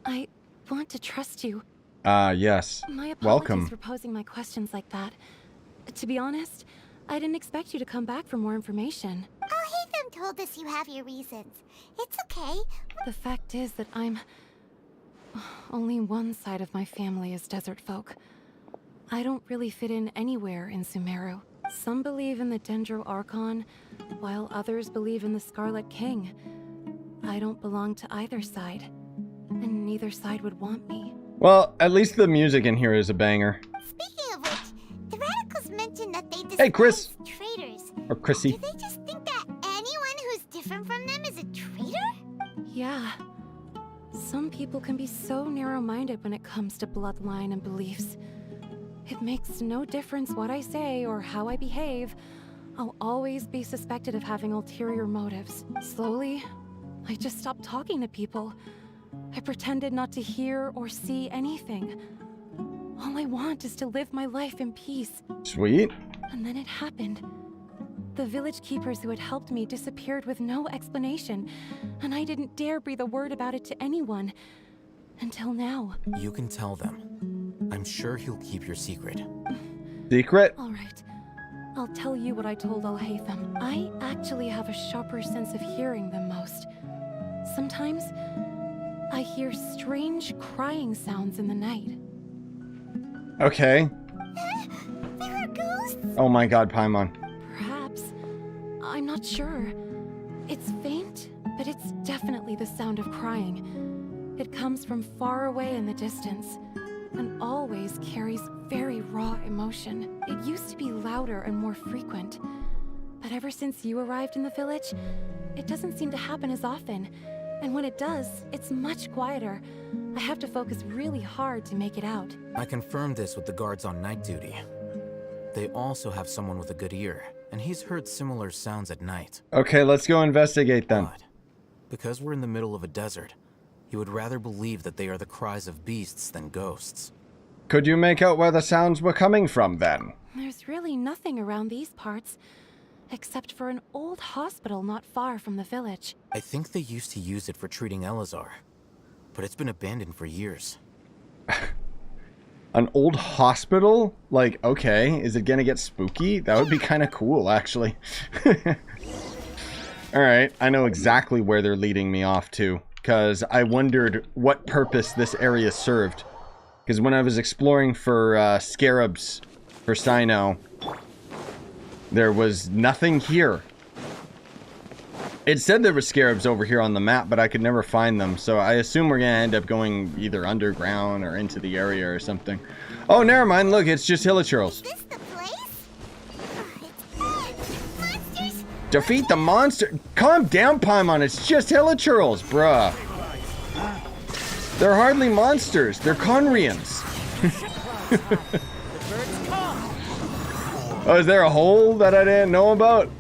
I want to trust you. Yes. My apologies Welcome. for posing my questions like that. To be honest, I didn't expect you to come back for more information. Al-Haytham told us you have your reasons. It's okay. The fact is that only one side of my family is desert folk. I don't really fit in anywhere in Sumeru. Some believe in the Dendro Archon, while others believe in the Scarlet King. I don't belong to either side, and neither side would want me. Well, at least the music in here is a banger. Speaking of which, the radicals mentioned that they Hey, Chris! traitors. Or Chrissy. Do they just think that anyone who's different from them is a traitor? People can be so narrow-minded when it comes to bloodline and beliefs. It makes no difference what I say or how I behave. I'll always be suspected of having ulterior motives. Slowly, I just stopped talking to people. I pretended not to hear or see anything. All I want is to live my life in peace. Sweet. And then it happened. The village keepers who had helped me disappeared with no explanation, and I didn't dare breathe a word about it to anyone. Until now. You can tell them. I'm sure he'll keep your secret. Secret? All right. I'll tell you what I told Al-Haytham. I actually have a sharper sense of hearing than most. Sometimes, I hear strange crying sounds in the night. Okay. There are ghosts? Oh my god, Paimon. Perhaps. I'm not sure. It's faint, but it's definitely the sound of crying. It comes from far away in the distance, and always carries very raw emotion. It used to be louder and more frequent, but ever since you arrived in the village, it doesn't seem to happen as often. And when it does, it's much quieter. I have to focus really hard to make it out. I confirmed this with the guards on night duty. They also have someone with a good ear, and he's heard similar sounds at night. Okay, let's go investigate them. But because we're in the middle of a desert, he would rather believe that they are the cries of beasts than ghosts. Could you make out where the sounds were coming from, then? There's really nothing around these parts, except for an old hospital not far from the village. I think they used to use it for treating Elazar, but it's been abandoned for years. An old hospital? Like, okay, is it gonna get spooky? That would be kind of cool, actually. Alright, I know exactly where they're leading me off to, because I wondered what purpose this area served. Because when I was exploring for scarabs for Cyno, there was nothing here. It said there were scarabs over here on the map, but I could never find them. So I assume we're going to end up going either underground or into the area or something. Oh, never mind. Look, it's just Hilichurls. Is this the place? Monsters? Defeat the monster. Calm down, Paimon. It's just Hilichurls, bruh. They're hardly monsters. They're Conrians. Oh, is there a hole that I didn't know about?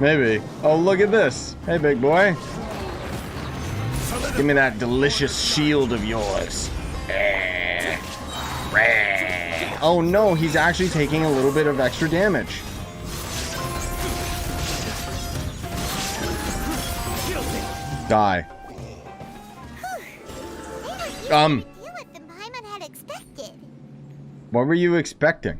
Maybe. Oh, look at this. Hey, big boy. Give me that delicious shield of yours. Oh no, he's actually taking a little bit of extra damage. Die. What were you expecting?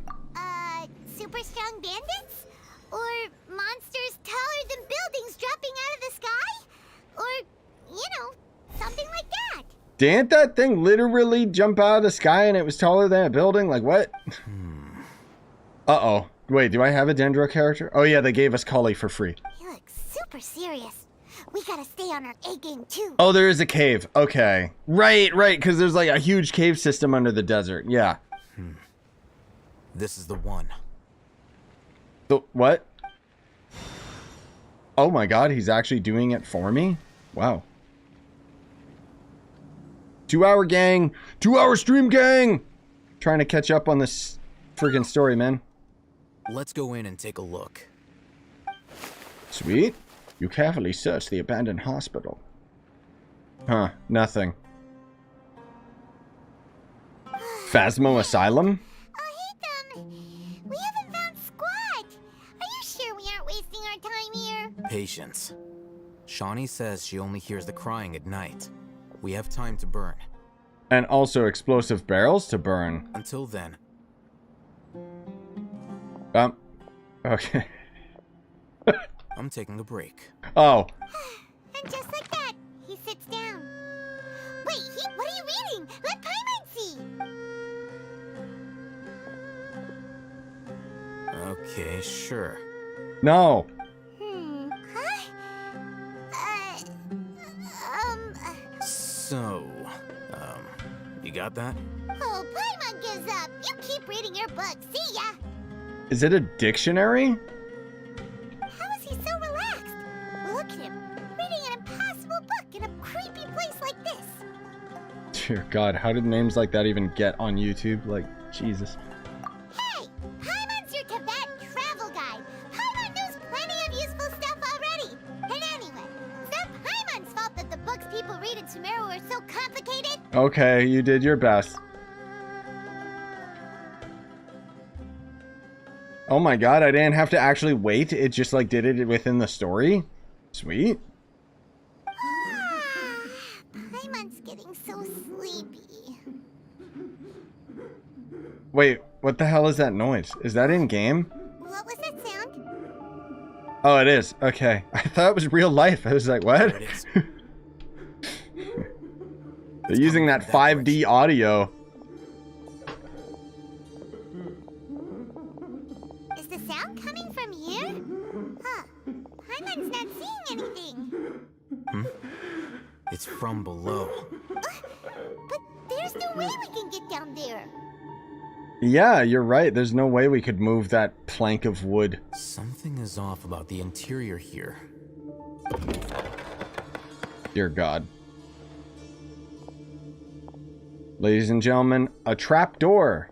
Super strong bandits? Or monsters taller than buildings dropping out of the sky? Or, you know, something like that. Didn't that thing literally jump out of the sky and it was taller than a building? Like, what? Uh-oh. Wait, do I have a Dendro character? Oh yeah, they gave us Kali for free. He looks super serious. We gotta stay on our A game too. Oh, there is a cave. Okay. Right, because there's like a huge cave system under the desert. Yeah. This is the one. The what? Oh my god, he's actually doing it for me? Wow. 2-hour gang! 2-hour stream gang! Trying to catch up on this friggin' story, man. Let's go in and take a look. Sweet. You carefully search the abandoned hospital. Huh, nothing. Phasmo Asylum? We haven't found squat. Are you sure we aren't wasting our time here? Patience. Shawnee says she only hears the crying at night. We have time to burn. And also explosive barrels to burn. Until then. Okay. I'm taking a break. Oh. And just like that, he sits down. Wait, what are you reading? Let Paimon see. Okay, sure. No. So, you got that? Oh, Paimon gives up. You keep reading your book. See ya. Is it a dictionary? How is he so relaxed? Look at him, reading an impossible book in a creepy place like this. Dear God, how did names like that even get on YouTube? Like, Jesus. Hey! Paimon's your Tibet travel guide. Paimon knows plenty of useful stuff already. And anyway, it's not Paimon's fault that the books people read in Sumeru are so complicated. Okay, you did your best. Oh my God, I didn't have to actually wait. It just like did it within the story. Sweet. Paimon's getting so sleepy. Wait, what the hell is that noise? Is that in game? What was that sound? Oh, it is. Okay. I thought it was real life. I was like, what? They're using that 5D audio. Is the sound coming from here? Huh. Paimon's not seeing anything. It's from below. But there's no way we can get down there. Yeah, you're right. There's no way we could move that plank of wood. Something is off about the interior here. Dear God. Ladies and gentlemen, a trap door.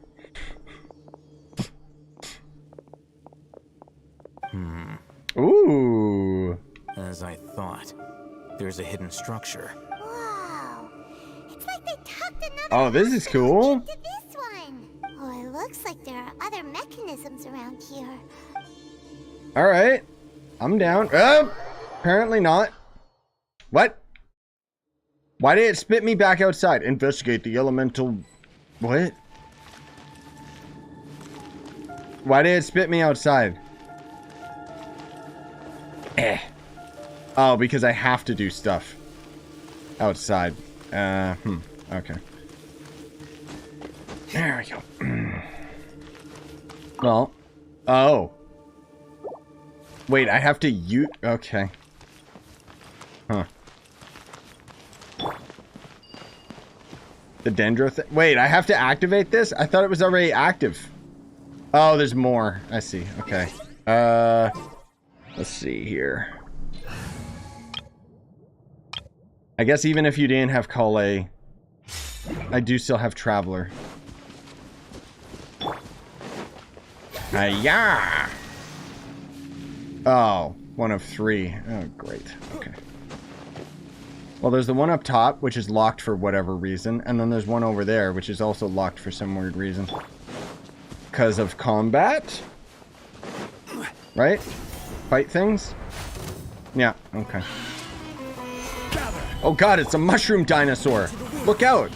Ooh. As I thought, there's a hidden structure. Whoa. It's like they tucked another Oh, this is cool. into this one. Oh, it looks like there are other mechanisms around here. All right. I'm down. Apparently not. What? Why did it spit me back outside? Investigate the elemental... What? Why did it spit me outside? Oh, because I have to do stuff outside. Okay. There we go. Well. Oh. Wait, I have to use... Okay. Huh. The Dendro thing? Wait, I have to activate this? I thought it was already active. Oh, there's more. I see. Okay. Let's see here. I guess even if you didn't have Kale, I do still have Traveler. Hiya! Oh, one of 3. Oh, great. Okay. Well, there's the one up top, which is locked for whatever reason, and then there's one over there, which is also locked for some weird reason. Because of combat? Right? Fight things? Yeah, okay. Oh god, it's a mushroom dinosaur! Look out!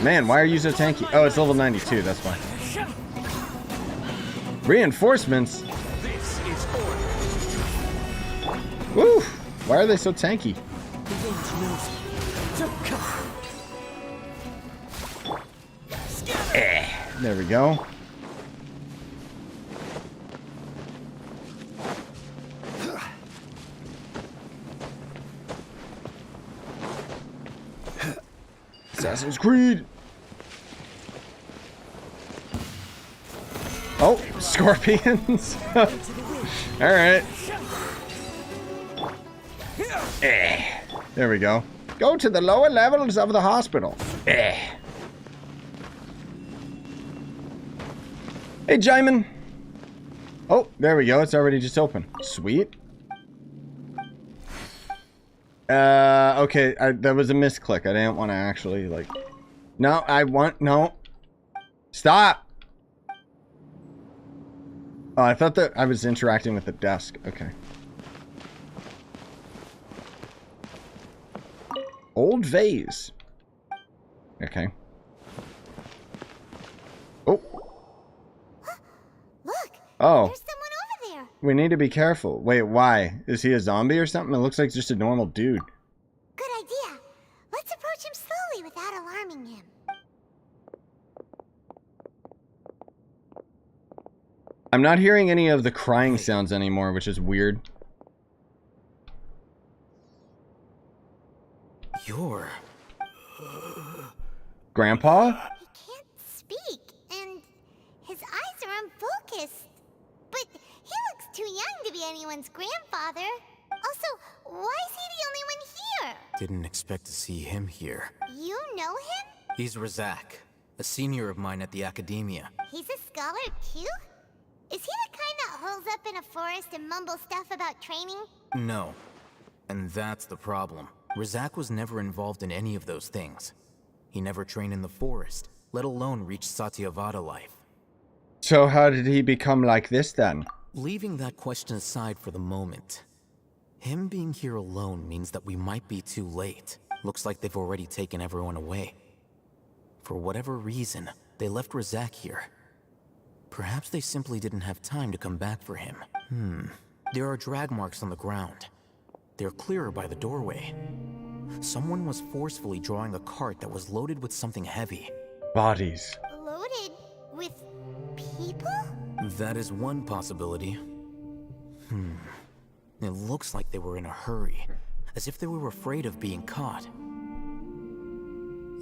Man, why are you so tanky? Oh, it's level 92, that's why. Reinforcements? Woo! Why are they so tanky? There we go. Assassin's Creed. Oh, scorpions. All right. There we go. Go to the lower levels of the hospital. Hey, Jaimin. Oh, there we go. It's already just open. Sweet. Okay. That was a misclick. I didn't want to actually, like... No, no. Stop! Oh, I thought that I was interacting with the desk. Okay. Old vase. Okay. Oh. Look. Oh. There's someone over there. We need to be careful. Wait, why? Is he a zombie or something? It looks like just a normal dude. Good idea. Let's approach him slowly without alarming him. I'm not hearing any of the crying sounds anymore, which is weird. You're... Grandpa? He can't speak, and his eyes are unfocused. But he looks too young to be anyone's grandfather. Also, why is he the only one here? Didn't expect to see him here. You know him? He's Razak, a senior of mine at the academia. He's a scholar too? Is he the kind that holes up in a forest and mumbles stuff about training? No. And that's the problem. Razak was never involved in any of those things. He never trained in the forest, let alone reach Satyavada life. So how did he become like this then? Leaving that question aside for the moment, him being here alone means that we might be too late. Looks like they've already taken everyone away. For whatever reason, they left Razak here. Perhaps they simply didn't have time to come back for him. There are drag marks on the ground. They're clearer by the doorway. Someone was forcefully drawing a cart that was loaded with something heavy. Bodies. Loaded with people? That is one possibility. It looks like they were in a hurry, as if they were afraid of being caught.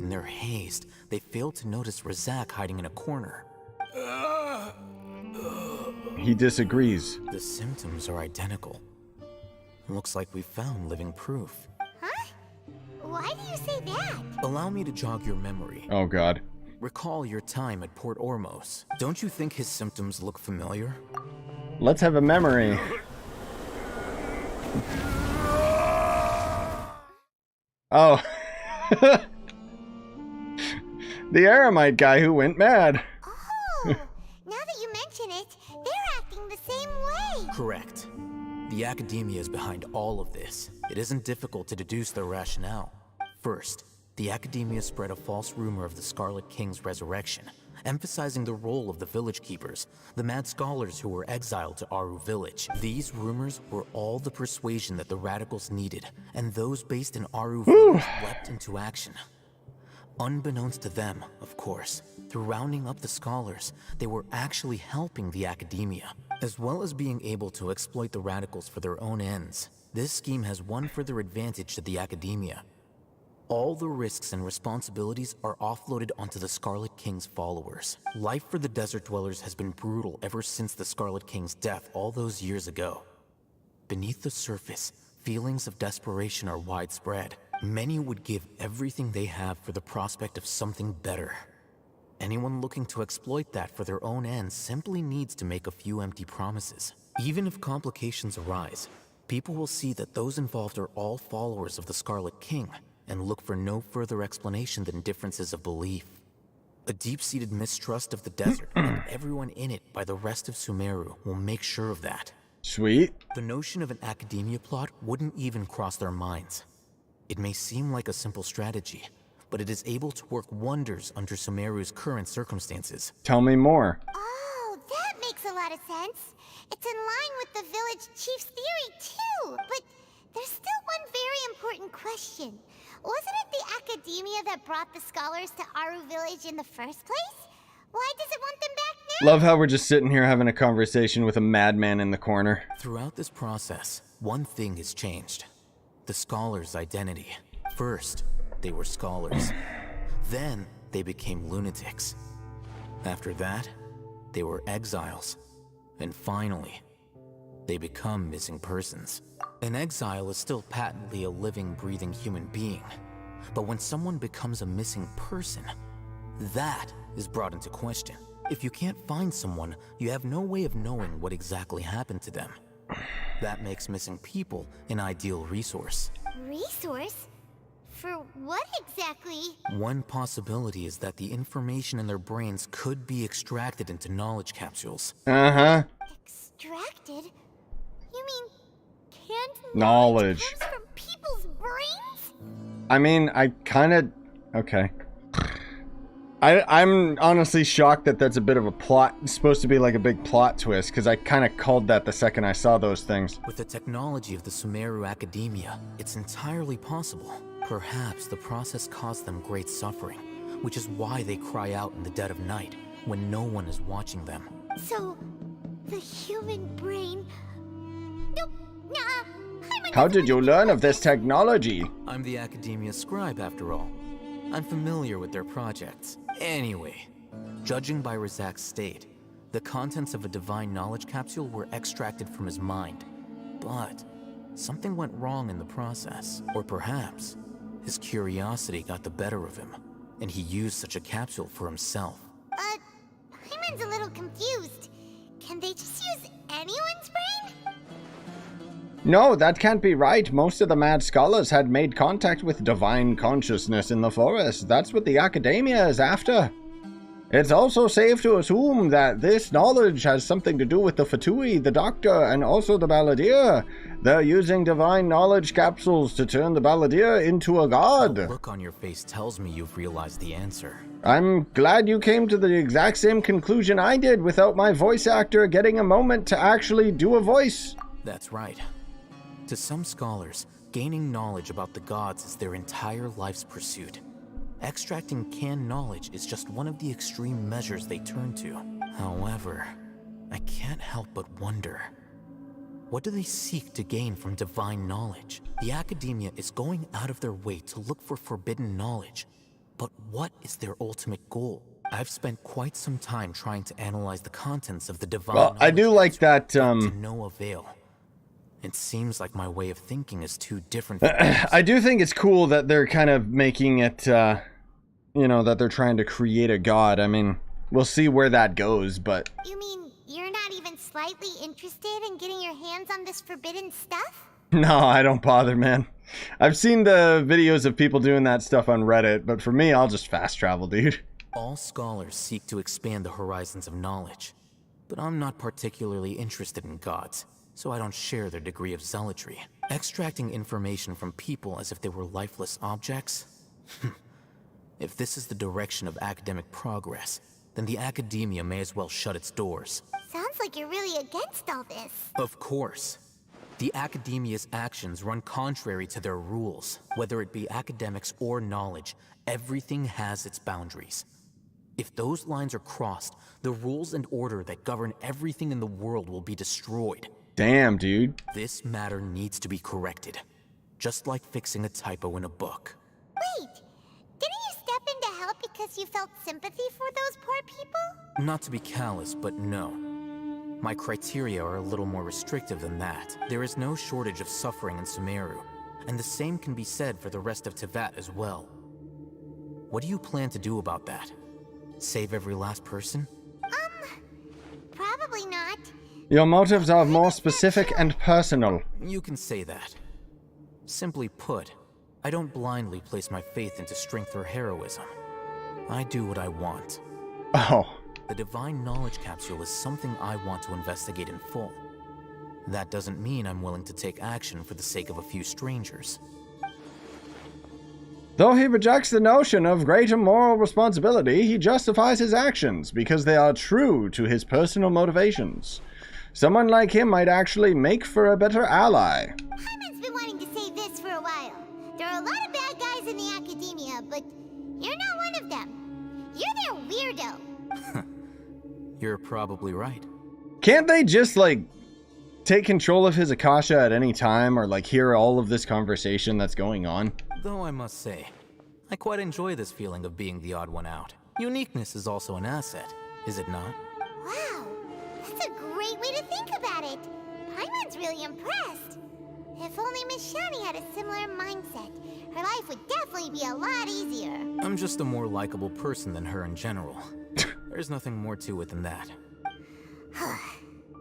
In their haste, they failed to notice Razak hiding in a corner. He disagrees. The symptoms are identical. Looks like we found living proof. Huh? Why do you say that? Allow me to jog your memory. Oh god. Recall your time at Port Ormos. Don't you think his symptoms look familiar? Let's have a memory. Oh. The Aramite guy who went mad. Oh, now that you mention it, they're acting the same way. Correct. The academia is behind all of this. It isn't difficult to deduce their rationale. First, the academia spread a false rumor of the Scarlet King's resurrection, emphasizing the role of the village keepers, the mad scholars who were exiled to Aaru village. These rumors were all the persuasion that the radicals needed, and those based in Aaru village leapt into action. Unbeknownst to them, of course, through rounding up the scholars, they were actually helping the academia. As well as being able to exploit the radicals for their own ends, this scheme has one further advantage to the academia. All the risks and responsibilities are offloaded onto the Scarlet King's followers. Life for the desert dwellers has been brutal ever since the Scarlet King's death all those years ago. Beneath the surface, feelings of desperation are widespread. Many would give everything they have for the prospect of something better. Anyone looking to exploit that for their own ends simply needs to make a few empty promises. Even if complications arise, people will see that those involved are all followers of the Scarlet King, and look for no further explanation than differences of belief. A deep-seated mistrust of the desert and everyone in it by the rest of Sumeru will make sure of that. Sweet. The notion of an academia plot wouldn't even cross their minds. It may seem like a simple strategy, but it is able to work wonders under Sumeru's current circumstances. Tell me more. Oh, that makes a lot of sense. It's in line with the village chief's theory, too. But there's still one very important question. Wasn't it the academia that brought the scholars to Aaru village in the first place? Why does it want them back now? Love how we're just sitting here having a conversation with a madman in the corner. Throughout this process, one thing has changed. The scholars' identity. First, they were scholars. Then, they became lunatics. After that, they were exiles. And finally, they become missing persons. An exile is still patently a living, breathing human being. But when someone becomes a missing person, that is brought into question. If you can't find someone, you have no way of knowing what exactly happened to them. That makes missing people an ideal resource. Resource? For what exactly? One possibility is that the information in their brains could be extracted into knowledge capsules. Extracted? You mean canned knowledge comes from people's brains? I mean, I kind of... Okay. I'm honestly shocked that that's a bit of a plot. It's supposed to be like a big plot twist, because I kind of called that the second I saw those things. With the technology of the Sumeru academia, it's entirely possible. Perhaps the process caused them great suffering, which is why they cry out in the dead of night, when no one is watching them. So, the human brain... Nope, nah. How did you learn of this technology? I'm the academia scribe, after all. I'm familiar with their projects. Anyway, judging by Razak's state, the contents of a divine knowledge capsule were extracted from his mind. But Something went wrong in the process. Or perhaps his curiosity got the better of him, and he used such a capsule for himself. Paimon's a little confused. Can they just use anyone's brain? No, that can't be right. Most of the mad scholars had made contact with divine consciousness in the forest. That's what the academia is after. It's also safe to assume that this knowledge has something to do with the Fatui, the Doctor, and also the Balladeer. They're using divine knowledge capsules to turn the Balladeer into a god. The look on your face tells me you've realized the answer. I'm glad you came to the exact same conclusion I did without my voice actor getting a moment to actually do a voice. That's right. To some scholars, gaining knowledge about the gods is their entire life's pursuit. Extracting canned knowledge is just one of the extreme measures they turn to. However, I can't help but wonder, what do they seek to gain from divine knowledge? The academia is going out of their way to look for forbidden knowledge, but what is their ultimate goal? I've spent quite some time trying to analyze the contents of the divine knowledge. Well, I do like that, to no avail. It seems like my way of thinking is too different from I do think it's cool that they're kind of making it, you know, that they're trying to create a god. I mean, we'll see where that goes, but... You mean you're not even slightly interested in getting your hands on this forbidden stuff? No, I don't bother, man. I've seen the videos of people doing that stuff on Reddit, but for me, I'll just fast travel, dude. All scholars seek to expand the horizons of knowledge, but I'm not particularly interested in gods, so I don't share their degree of zealotry. Extracting information from people as if they were lifeless objects? If this is the direction of academic progress, then the academia may as well shut its doors. Sounds like you're really against all this. Of course. The academia's actions run contrary to their rules. Whether it be academics or knowledge, everything has its boundaries. If those lines are crossed, the rules and order that govern everything in the world will be destroyed. Damn, dude. This matter needs to be corrected. Just like fixing a typo in a book. Wait, didn't you step in to help because you felt sympathy for those poor people? Not to be callous, but no. My criteria are a little more restrictive than that. There is no shortage of suffering in Sumeru, and the same can be said for the rest of Teyvat as well. What do you plan to do about that? Save every last person? Probably not. Your motives are more specific and personal. You can say that. Simply put, I don't blindly place my faith into strength or heroism. I do what I want. Oh. The divine knowledge capsule is something I want to investigate in full. That doesn't mean I'm willing to take action for the sake of a few strangers. Though he rejects the notion of greater moral responsibility, he justifies his actions because they are true to his personal motivations. Someone like him might actually make for a better ally. Paimon's been wanting to say this for a while. There are a lot of bad guys in the academia, but you're not one of them. You're their weirdo. You're probably right. Can't they just, like, take control of his Akasha at any time or, like, hear all of this conversation that's going on? Though I must say, I quite enjoy this feeling of being the odd one out. Uniqueness is also an asset, is it not? Wow, that's a great way to think about it. Paimon's really impressed. If only Miss Shani had a similar mindset, her life would definitely be a lot easier. I'm just a more likable person than her in general. There's nothing more to it than that.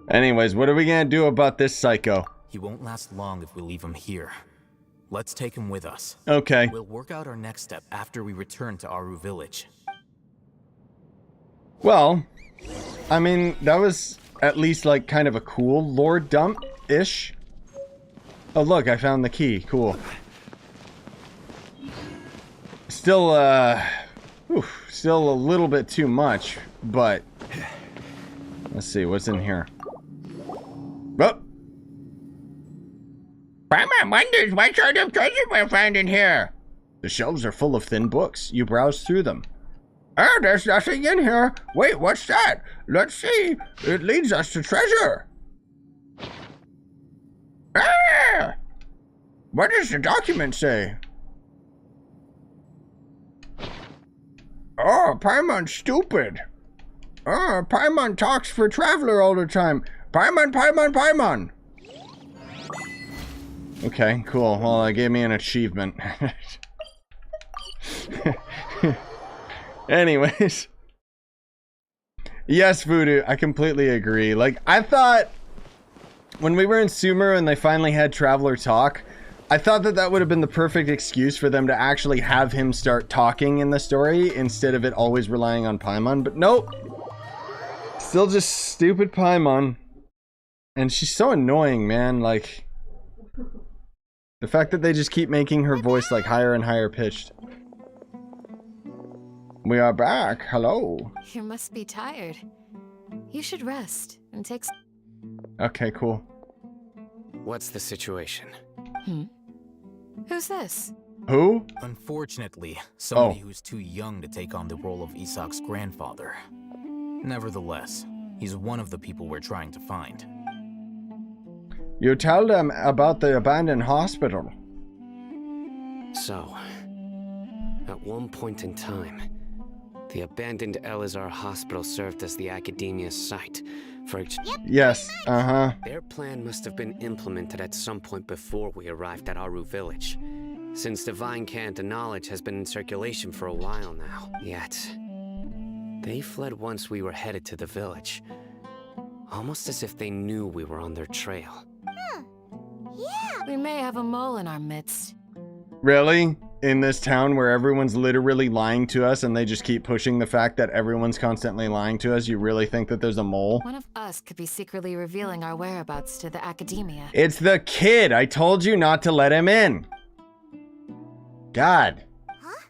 Anyways, what are we gonna do about this psycho? He won't last long if we leave him here. Let's take him with us. Okay. We'll work out our next step after we return to Aaru village. Well, I mean, that was at least like kind of a cool lore dump-ish. Oh look, I found the key. Cool. Still, still a little bit too much, but let's see what's in here. Oh. Paimon wonders what sort of treasure we'll find in here. The shelves are full of thin books. You browse through them. Oh, there's nothing in here. Wait, what's that? Let's see. It leads us to treasure. Ah! What does the document say? Oh, Paimon's stupid. Oh, Paimon talks for Traveler all the time. Paimon, Paimon, Paimon. Okay, cool. Well, it gave me an achievement. Anyways. Yes, Voodoo, I completely agree. Like, I thought when we were in Sumeru and they finally had Traveler talk, I thought that that would have been the perfect excuse for them to actually have him start talking in the story instead of it always relying on Paimon, but nope. Still just stupid Paimon. And she's so annoying, man. Like, the fact that they just keep making her voice like higher and higher pitched. We are back. Hello. You must be tired. You should rest and take. Okay, cool. What's the situation? Who's this? Who? Unfortunately, somebody who's too young to take on the role of Isak's grandfather. Nevertheless, he's one of the people we're trying to find. You tell them about the abandoned hospital. So, at one point in time, the abandoned Elazar hospital served as the academia's site for Yes, Their plan must have been implemented at some point before we arrived at Aaru village, since divine cant of knowledge has been in circulation for a while now. Yet, they fled once we were headed to the village, almost as if they knew we were on their trail. Yeah. We may have a mole in our midst. Really? In this town where everyone's literally lying to us and they just keep pushing the fact that everyone's constantly lying to us, you really think that there's a mole? One of us could be secretly revealing our whereabouts to the academia. It's the kid! I told you not to let him in! God. Huh?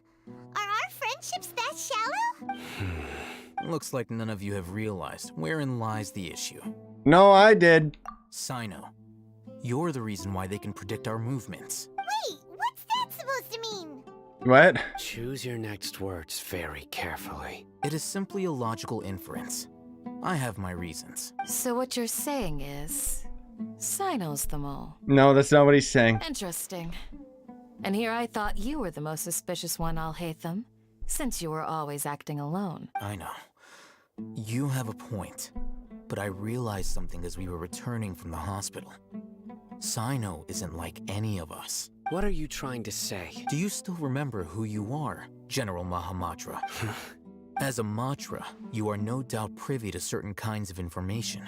Are our friendships that shallow? Looks like none of you have realized wherein lies the issue. No, I did. Cyno, you're the reason why they can predict our movements. Wait, what's that supposed to mean? What? Choose your next words very carefully. It is simply a logical inference. I have my reasons. So what you're saying is, Cyno's the mole. No, that's not what he's saying. Interesting. And here I thought you were the most suspicious one, I'll hate them, since you were always acting alone. I know. You have a point, but I realized something as we were returning from the hospital. Cyno isn't like any of us. What are you trying to say? Do you still remember who you are, General Mahamatra? As a Matra, you are no doubt privy to certain kinds of information.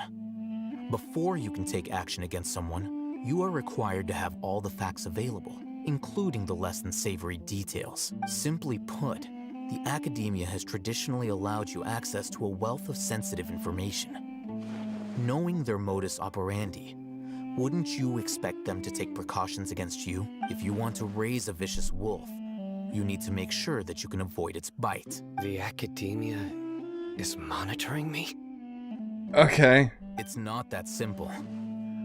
Before you can take action against someone, you are required to have all the facts available, including the less than savory details. Simply put, the academia has traditionally allowed you access to a wealth of sensitive information. Knowing their modus operandi, wouldn't you expect them to take precautions against you? If you want to raise a vicious wolf, you need to make sure that you can avoid its bite. The academia is monitoring me? Okay. It's not that simple.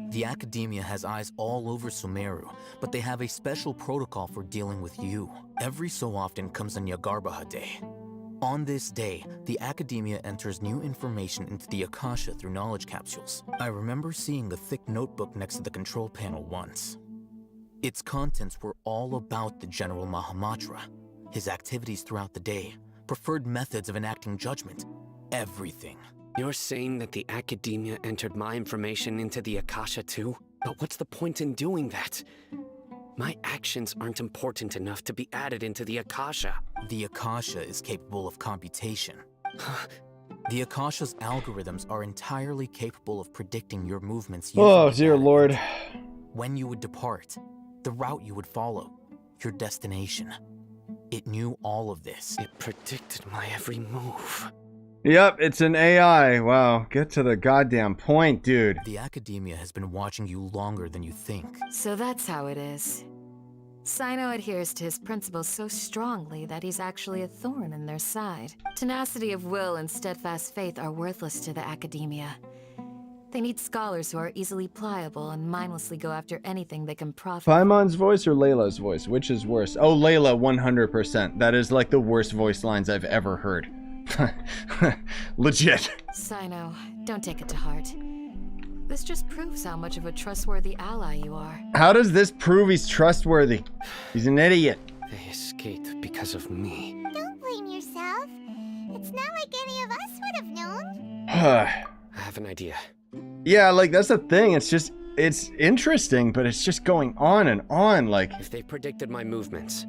The academia has eyes all over Sumeru, but they have a special protocol for dealing with you. Every so often comes a Nyagarbaha day. On this day, the academia enters new information into the Akasha through knowledge capsules. I remember seeing a thick notebook next to the control panel once. Its contents were all about the General Mahamatra, his activities throughout the day, preferred methods of enacting judgment, everything. You're saying that the academia entered my information into the Akasha too? But what's the point in doing that? My actions aren't important enough to be added into the Akasha. The Akasha is capable of computation. The Akasha's algorithms are entirely capable of predicting your movements. Oh, dear Lord. When you would depart, the route you would follow, your destination. It knew all of this. It predicted my every move. Yep, it's an AI. Wow, get to the goddamn point, dude. The academia has been watching you longer than you think. So that's how it is. Cyno adheres to his principles so strongly that he's actually a thorn in their side. Tenacity of will and steadfast faith are worthless to the academia. They need scholars who are easily pliable and mindlessly go after anything they can profit. Paimon's voice or Layla's voice? Which is worse? Oh, Layla, 100%. That is like the worst voice lines I've ever heard. Legit. Cyno, don't take it to heart. This just proves how much of a trustworthy ally you are. How does this prove he's trustworthy? He's an idiot. They escaped because of me. Don't blame yourself. It's not like any of us would have known. I have an idea. Yeah, like that's the thing. It's just it's interesting, but it's just going on and on. Like, if they predicted my movements,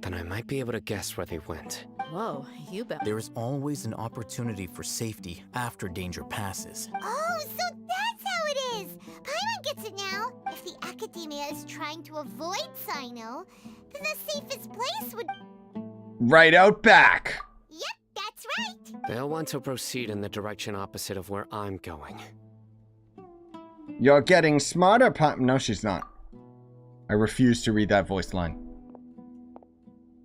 then I might be able to guess where they went. Whoa, you bet. There is always an opportunity for safety after danger passes. Oh, so that's how it is! Paimon gets it now. If the Academia is trying to avoid Cyno, then the safest place would... right out back. Yep, that's right. They'll want to proceed in the direction opposite of where I'm going. You're getting smarter, No, she's not. I refuse to read that voice line.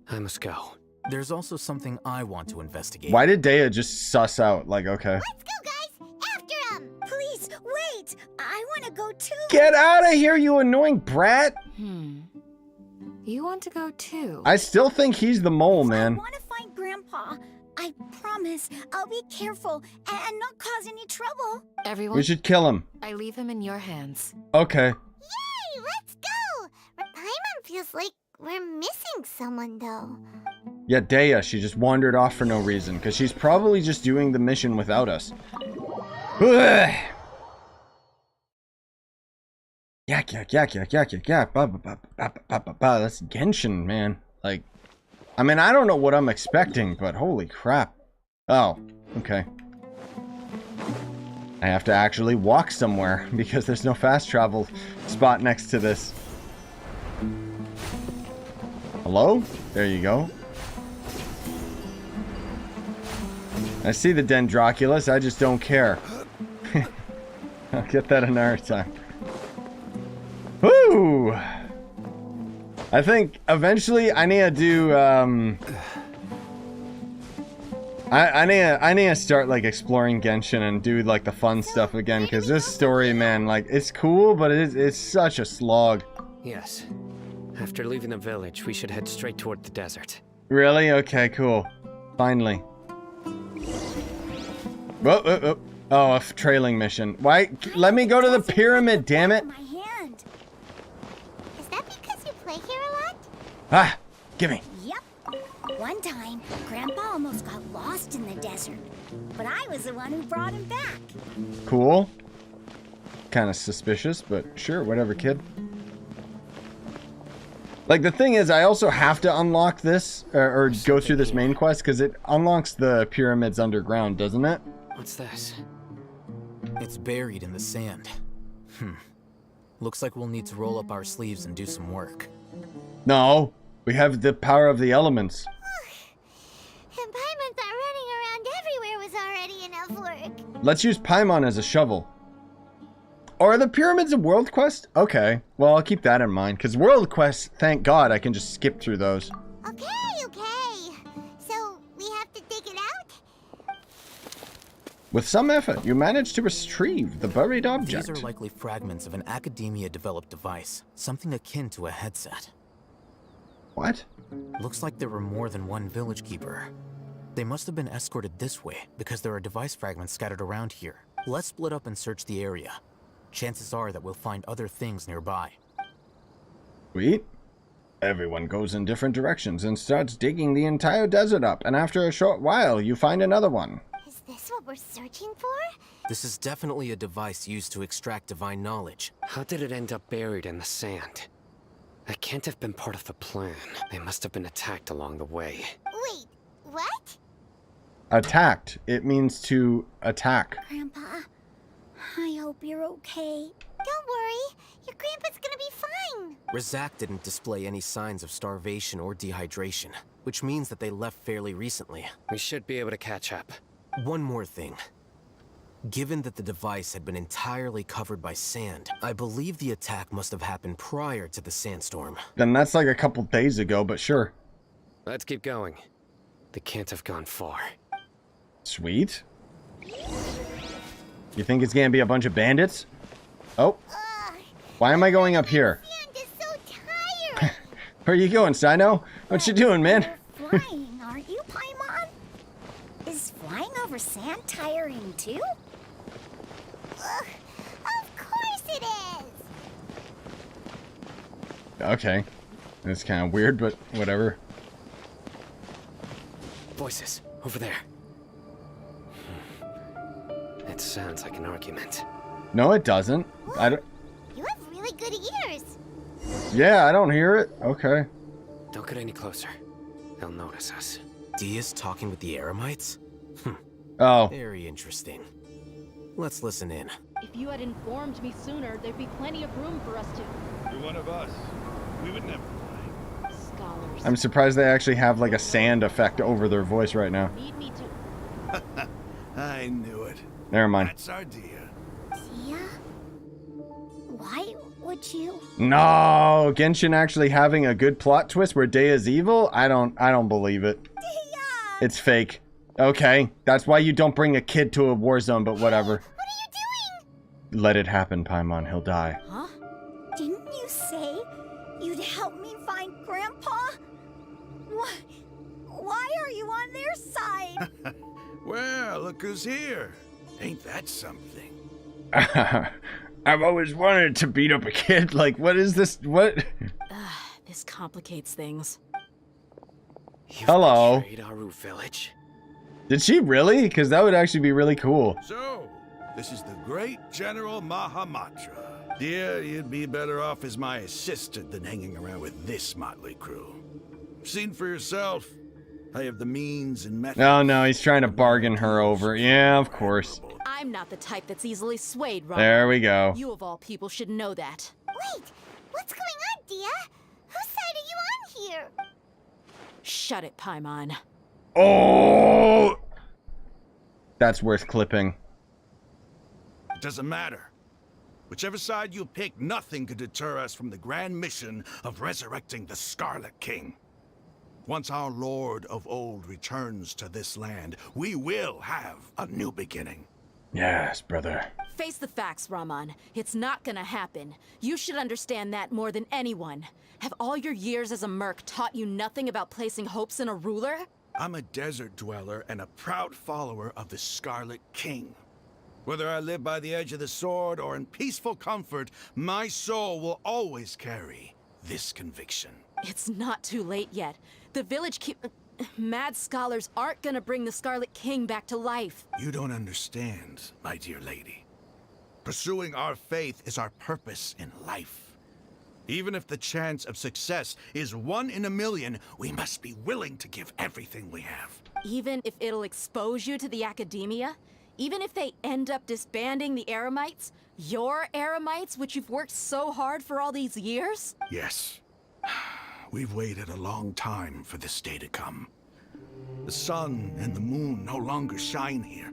I must go. There's also something I want to investigate. Why did Dea just suss out? Like, okay. Let's go, guys! After him! Please, wait! I want to go too! Get out of here, you annoying brat! You want to go too? I still think he's the mole, man. I want to find Grandpa. I promise I'll be careful and not cause any trouble. Everyone, We should kill him. I leave him in your hands. Okay. Yay, let's go! But Paimon feels like we're missing someone, though. Yeah, Dea, she just wandered off for no reason, because she's probably just doing the mission without us. Ugh. Yak, yak, yak, yak, yak, yak, yak. Ba, ba, ba, ba, ba, ba, ba. That's Genshin, man. Like, I mean, I don't know what I'm expecting, but holy crap. Oh, okay. I have to actually walk somewhere, because there's no fast travel spot next to this. Hello? There you go. I see the Dendroculus, I just don't care. I'll get that another time. Woo! I think eventually I need to do I need to start like exploring Genshin and do like the fun stuff again, because this story, man, like it's cool, but it's such a slog. Yes. After leaving the village, we should head straight toward the desert. Really? Okay, cool. Finally. Whoa, whoa, whoa. Oh, a trailing mission. Why? Let me go to the pyramid, damn it. My hand. Is that because you play here a lot? Ah, gimme. Yep. One time, Grandpa almost got lost in the desert, but I was the one who brought him back. Cool. Kind of suspicious, but sure, whatever, kid. Like, the thing is, I also have to unlock this, or go through this main quest, because it unlocks the pyramids underground, doesn't it? What's this? It's buried in the sand. Looks like we'll need to roll up our sleeves and do some work. No, we have the power of the elements. And Paimon thought running around everywhere was already enough work. Let's use Paimon as a shovel. Or are the pyramids a world quest? Okay, well, I'll keep that in mind, because world quests, thank God, I can just skip through those. Okay. So, we have to dig it out? With some effort, you managed to retrieve the buried object. These are likely fragments of an Academia-developed device, something akin to a headset. What? Looks like there were more than one village keeper. They must have been escorted this way, because there are device fragments scattered around here. Let's split up and search the area. Chances are that we'll find other things nearby. Sweet. Everyone goes in different directions and starts digging the entire desert up, and after a short while, you find another one. Is this what we're searching for? This is definitely a device used to extract divine knowledge. How did it end up buried in the sand? That can't have been part of the plan. They must have been attacked along the way. Wait, what? Attacked. It means to attack. Grandpa, I hope you're okay. Don't worry, your grandpa's gonna be fine. Razak didn't display any signs of starvation or dehydration, which means that they left fairly recently. We should be able to catch up. One more thing. Given that the device had been entirely covered by sand, I believe the attack must have happened prior to the sandstorm. Then that's like a couple days ago, but sure. Let's keep going. They can't have gone far. Sweet. You think it's gonna be a bunch of bandits? Oh. Why am I going up here? Where are you going, Cyno? What you doing, man? You're flying, aren't you, Paimon? Is flying over sand tiring too? Of course it is! Okay. That's kind of weird, but whatever. Voices, over there. It sounds like an argument. No, it doesn't. I don't... good ears. Yeah, I don't hear it. Okay. Don't get any closer. They'll notice us. Dia's talking with the Eremites? Oh. Very interesting. Let's listen in. If you had informed me sooner, there'd be plenty of room for us to... You're one of us. We would never mind. Scholars. I'm surprised they actually have like a sand effect over their voice right now. Need me to... I knew it. Never mind. That's our Dia. Dia? Why would you? No, Genshin actually having a good plot twist where Deia's evil? I don't believe it. Dia! It's fake. Okay, that's why you don't bring a kid to a war zone, but whatever. What are you doing? Let it happen, Paimon. He'll die. Huh? Didn't you say you'd help me find Grandpa? Why are you on their side? Well, look who's here. Ain't that something? I've always wanted to beat up a kid. Like, what is this? What? This complicates things. Hello. Betrayed Aaru Village. Did she really? Because that would actually be really cool. So, this is the great General Mahamatra. Dear, you'd be better off as my assistant than hanging around with this motley crew. Seen for yourself. I have the means and methods. Oh no, he's trying to bargain her over. Yeah, of course. I'm not the type that's easily swayed, Rob. There we go. You of all people should know that. Wait, what's going on, Dia? Whose side are you on here? Shut it, Paimon. Oh! That's worth clipping. It doesn't matter. Whichever side you pick, nothing could deter us from the grand mission of resurrecting the Scarlet King. Once our Lord of Old returns to this land, we will have a new beginning. Yes, brother. Face the facts, Raman. It's not gonna happen. You should understand that more than anyone. Have all your years as a merc taught you nothing about placing hopes in a ruler? I'm a desert dweller and a proud follower of the Scarlet King. Whether I live by the edge of the sword or in peaceful comfort, my soul will always carry this conviction. It's not too late yet. The village mad scholars aren't gonna bring the Scarlet King back to life. You don't understand, my dear lady. Pursuing our faith is our purpose in life. Even if the chance of success is 1 in a million, we must be willing to give everything we have. Even if it'll expose you to the academia? Even if they end up disbanding the Eremites? Your Eremites, which you've worked so hard for all these years? Yes. We've waited a long time for this day to come. The sun and the moon no longer shine here.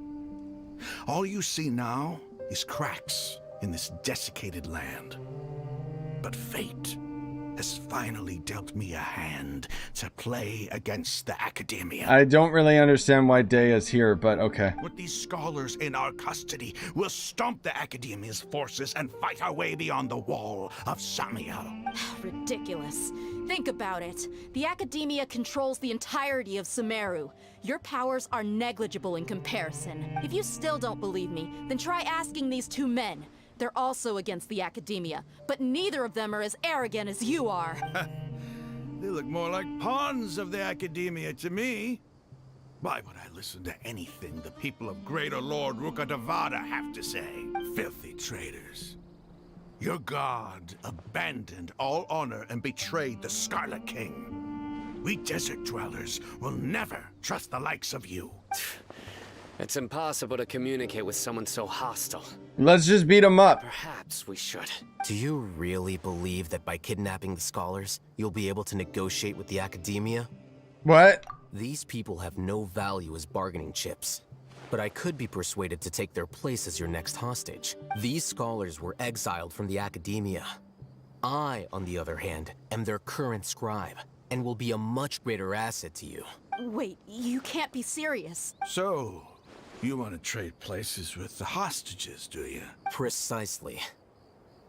All you see now is cracks in this desiccated land. But fate has finally dealt me a hand to play against the academia. I don't really understand why Deia's here, but okay. With these scholars in our custody, we'll stomp the academia's forces and fight our way beyond the wall of Sumeru. Ridiculous. Think about it. The academia controls the entirety of Sumeru. Your powers are negligible in comparison. If you still don't believe me, then try asking these two men. They're also against the academia, but neither of them are as arrogant as you are. They look more like pawns of the academia to me. Why would I listen to anything the people of Greater Lord Rukkhadevata have to say? Filthy traitors. Your god abandoned all honor and betrayed the Scarlet King. We desert dwellers will never trust the likes of you. It's impossible to communicate with someone so hostile. Let's just beat him up. Perhaps we should. Do you really believe that by kidnapping the scholars, you'll be able to negotiate with the academia? What? These people have no value as bargaining chips. But I could be persuaded to take their place as your next hostage. These scholars were exiled from the academia. I, on the other hand, am their current scribe, and will be a much greater asset to you. Wait, you can't be serious. So, you want to trade places with the hostages, do you? Precisely.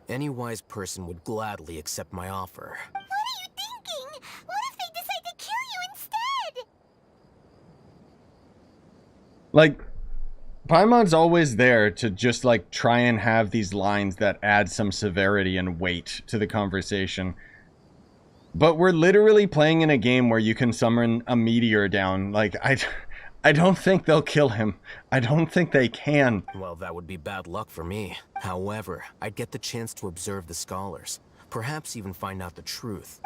Any wise person would gladly accept my offer. What are you thinking? What if they decide to kill you instead? Like, Paimon's always there to just, like, try and have these lines that add some severity and weight to the conversation. But we're literally playing in a game where you can summon a meteor down. Like, I don't think they'll kill him. I don't think they can. Well, that would be bad luck for me. However, I'd get the chance to observe the scholars. Perhaps even find out the truth.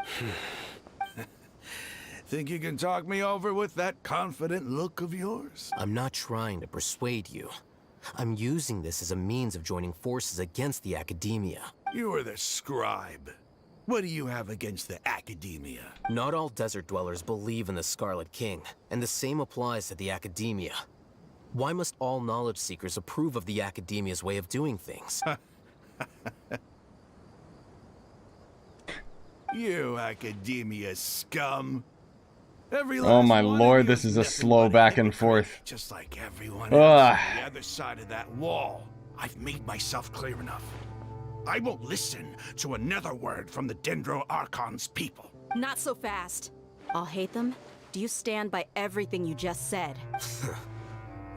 Think you can talk me over with that confident look of yours? I'm not trying to persuade you. I'm using this as a means of joining forces against the Academia. You are the scribe. What do you have against the Academia? Not all desert dwellers believe in the Scarlet King, and the same applies to the Academia. Why must all knowledge seekers approve of the Academia's way of doing things? You Academia scum. Oh my lord, this is a slow back and forth. Just like everyone else on the other side of that wall. I've made myself clear enough. I won't listen to another word from the Dendro Archon's people. Not so fast. I'll hate them. Do you stand by everything you just said?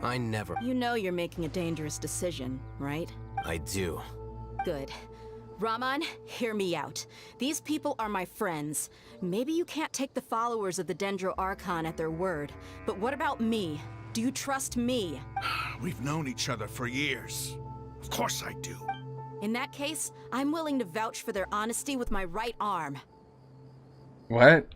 I never. You know you're making a dangerous decision, right? I do. Good. Raman, hear me out. These people are my friends. Maybe you can't take the followers of the Dendro Archon at their word, but what about me? Do you trust me? We've known each other for years. Of course I do. In that case, I'm willing to vouch for their honesty with my right arm. What?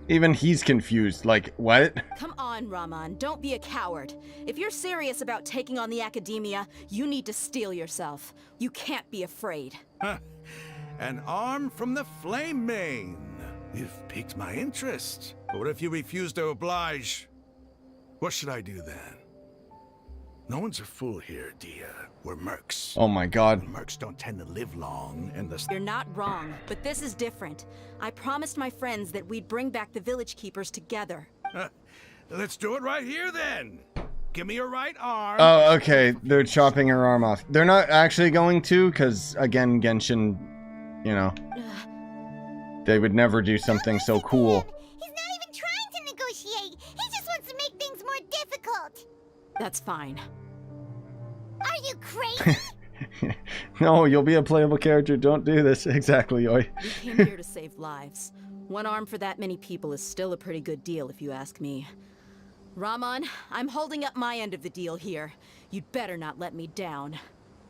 Even he's confused. Like, what? Come on, Raman. Don't be a coward. If you're serious about taking on the Academia, you need to steel yourself. You can't be afraid. An arm from the Flame Mane. You've piqued my interest. But what if you refuse to oblige? What should I do then? No one's a fool here, Dia. We're mercs. Oh my god. Mercs don't tend to live long, and the... You're not wrong, but this is different. I promised my friends that we'd bring back the village keepers together. Let's do it right here, then. Give me your right arm. Oh, okay. They're chopping her arm off. They're not actually going to, because, again, Genshin, you know, they would never do something so cool. He's not even trying to negotiate. He just wants to make things more difficult. That's fine. Are you crazy? No, you'll be a playable character. Don't do this. Exactly, Oi. We came here to save lives. One arm for that many people is still a pretty good deal, if you ask me. Raman, I'm holding up my end of the deal here. You'd better not let me down.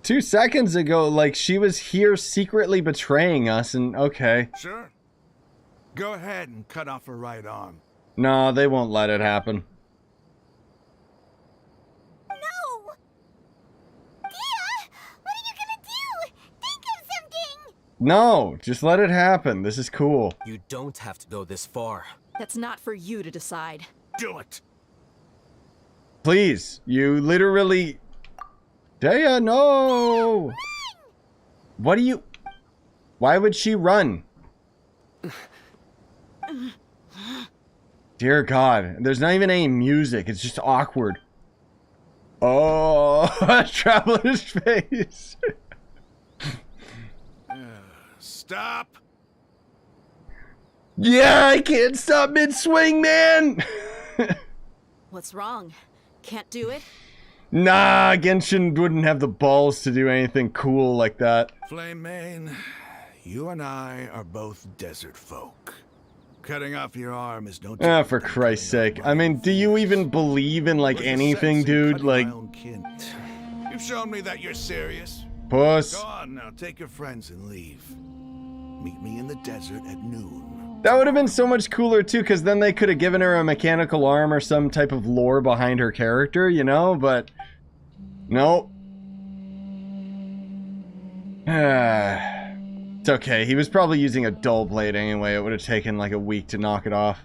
2 seconds ago, like, she was here secretly betraying us, and okay. Sure. Go ahead and cut off her right arm. No, they won't let it happen. No! Dia! What are you gonna do? Think of something! No, just let it happen. This is cool. You don't have to go this far. That's not for you to decide. Do it! Please, you literally... Daya, no! Run! What do you... Why would she run? Dear God, there's not even any music. It's just awkward. Oh, Traveler's face. Stop! Yeah, I can't stop mid-swing, man! What's wrong? Can't do it? Nah, Genshin wouldn't have the balls to do anything cool like that. Flame Mane, you and I are both desert folk. Cutting off your arm is no... Ah, for Christ's sake. I mean, do you even believe in, like, anything, dude? Like... You've shown me that you're serious. Puss. Go on now, take your friends and leave. Meet me in the desert at noon. That would have been so much cooler, too, because then they could have given her a mechanical arm or some type of lore behind her character, you know? But... Nope. It's okay. He was probably using a dull blade anyway. It would have taken like a week to knock it off.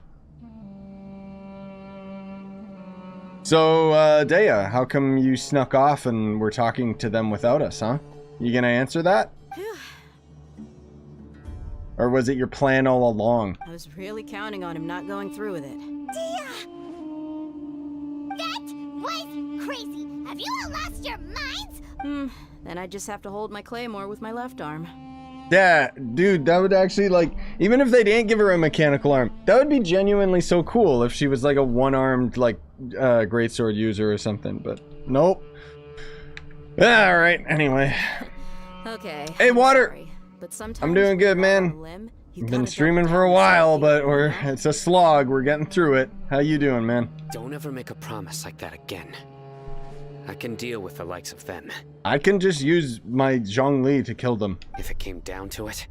So, Daya, how come you snuck off and were talking to them without us, huh? You gonna answer that? Or was it your plan all along? I was really counting on him not going through with it. Dia! That was crazy! Have you all lost your minds? Then I just have to hold my claymore with my left arm. Yeah, dude, that would actually, like, even if they didn't give her a mechanical arm, that would be genuinely so cool if she was like a one-armed, like, greatsword user or something, but nope. Alright, anyway. Okay. Hey, Water! Sorry, but sometimes I'm doing good, when you're out man. on a limb, Been streaming for a while, but it's a slog. We're getting through it. How you doing, man? Don't ever make a promise like that again. I can deal with the likes of them. I can just use my Zhongli to kill them. If it came down to it,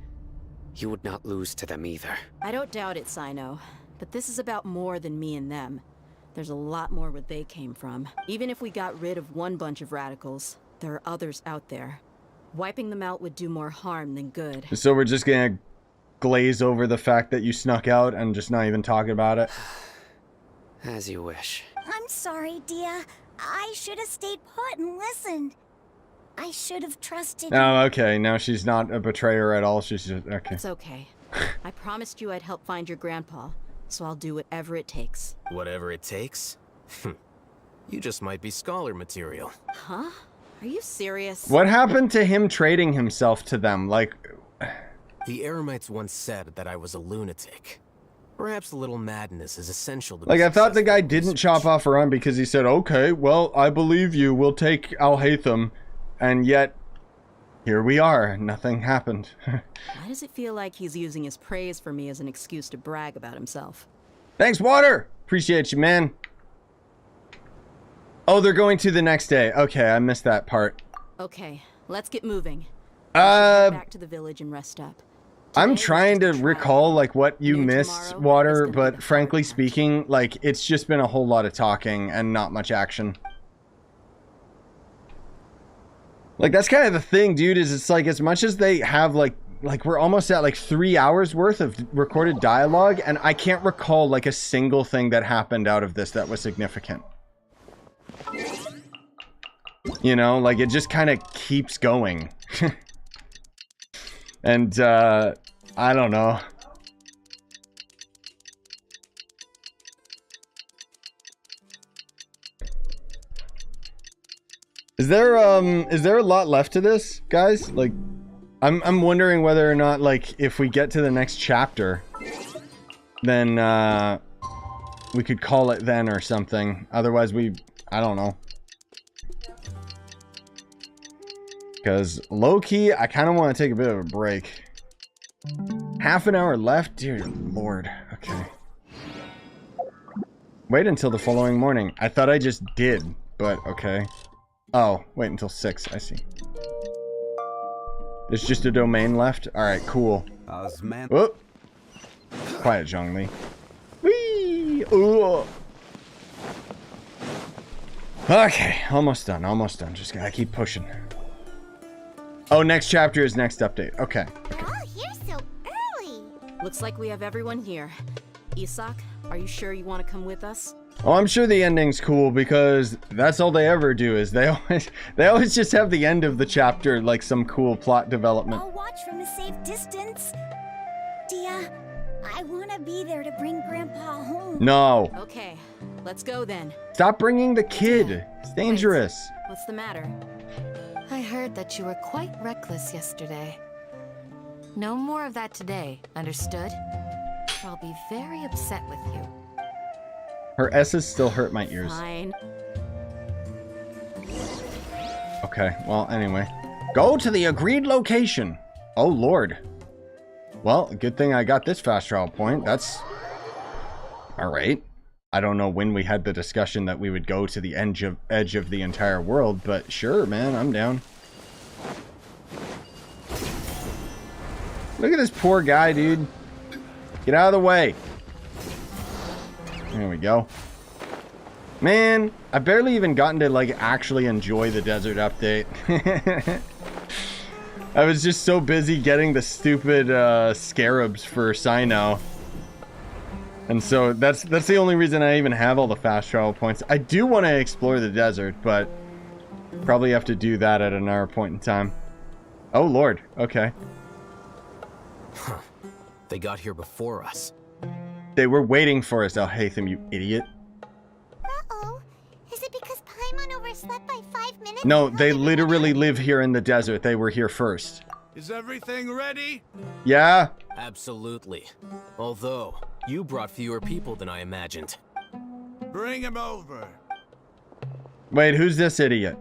you would not lose to them either. I don't doubt it, Cyno. But this is about more than me and them. There's a lot more where they came from. Even if we got rid of one bunch of radicals, there are others out there. Wiping them out would do more harm than good. So we're just gonna glaze over the fact that you snuck out and just not even talk about it? As you wish. I'm sorry, Dia. I should have stayed put and listened. I should have trusted you. Oh, okay. Now she's not a betrayer at all. She's just... Okay. It's okay. I promised you I'd help find your grandpa, so I'll do whatever it takes. Whatever it takes? You just might be scholar material. Huh? Are you serious? What happened to him trading himself to them? Like... The Eremites once said that I was a lunatic. Perhaps a little madness is essential to Like, I thought the guy didn't chop off her arm because he said, okay, well, I believe you. We'll take Al-Haytham. And yet, here we are. Nothing happened. Why does it feel like he's using his praise for me as an excuse to brag about himself? Thanks, Water! Appreciate you, man. Oh, they're going to the next day. Okay, I missed that part. Okay, let's get moving. Back to the village and rest up. I'm trying to recall, like, what you missed, Water, but frankly speaking, like, it's just been a whole lot of talking and not much action. Like, that's kind of the thing, dude, is it's like, as much as they have, like, we're almost at, like, 3 hours worth of recorded dialogue, and I can't recall, like, a single thing that happened out of this that was significant. You know, like, it just kind of keeps going. And, I don't know. Is there a lot left to this, guys? Like, I'm wondering whether or not, like, if we get to the next chapter, then, we could call it then or something. Otherwise, I don't know. Because, low-key, I kind of want to take a bit of a break. Half an hour left? Dear Lord. Okay. Wait until the following morning. I thought I just did, but okay. Oh, wait until 6. I see. There's just a domain left? Alright, cool. Whoop. Quiet, Zhongli. Whee! Ooh. Okay, almost done, almost done. Just gotta keep pushing. Oh, next chapter is next update. Okay. Oh, you're so early. Looks like we have everyone here. Isak, are you sure you want to come with us? Oh, I'm sure the ending's cool because that's all they ever do is they always just have the end of the chapter like some cool plot development. I'll watch from a safe distance. Dia, I want to be there to bring Grandpa home. No. Okay, let's go then. Stop bringing the kid. It's dangerous. Wait, what's the matter? I heard that you were quite reckless yesterday. No more of that today, understood? Or I'll be very upset with you. Her S's still hurt my ears. Fine. Okay, well, anyway. Go to the agreed location. Oh, Lord. Well, good thing I got this fast travel point. That's... Alright. I don't know when we had the discussion that we would go to the edge of the entire world, but sure, man, I'm down. Look at this poor guy, dude. Get out of the way. There we go. Man, I barely even gotten to, like, actually enjoy the desert update. I was just so busy getting the stupid scarabs for Cyno. And so that's the only reason I even have all the fast travel points. I do want to explore the desert, but probably have to do that at another point in time. Oh, Lord. Okay. Huh. They got here before us. They were waiting for us, Al-Haytham, you idiot. Uh-oh. Is it because Paimon overslept by 5 minutes? No, they literally live here in the desert. They were here first. Is everything ready? Yeah? Absolutely. Although, you brought fewer people than I imagined. Bring him over. Wait, who's this idiot?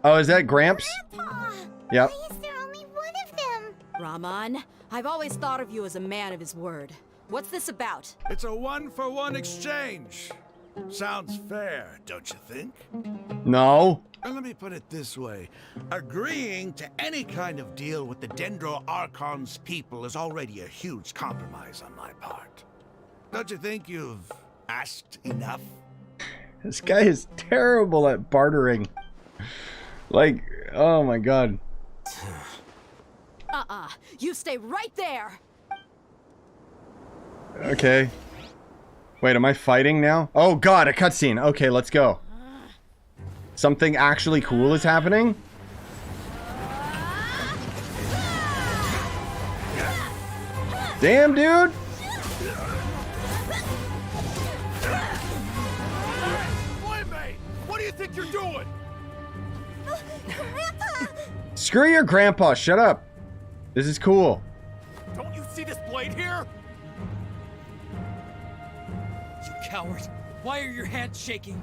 Oh, is that Gramps? Grandpa! Yep. Why is there only one of them? Rahman, I've always thought of you as a man of his word. What's this about? It's a one-for-one exchange. Sounds fair, don't you think? No. And let me put it this way. Agreeing to any kind of deal with the Dendro Archon's people is already a huge compromise on my part. Don't you think you've asked enough? This guy is terrible at bartering. Like, oh my god. You stay right there! Okay. Wait, am I fighting now? Oh god, a cutscene. Okay, let's go. Something actually cool is happening? Damn, dude! Mate, what do you think you're doing? Grandpa! Screw your grandpa, shut up. This is cool. Don't you see this blade here? You coward! Why are your hands shaking?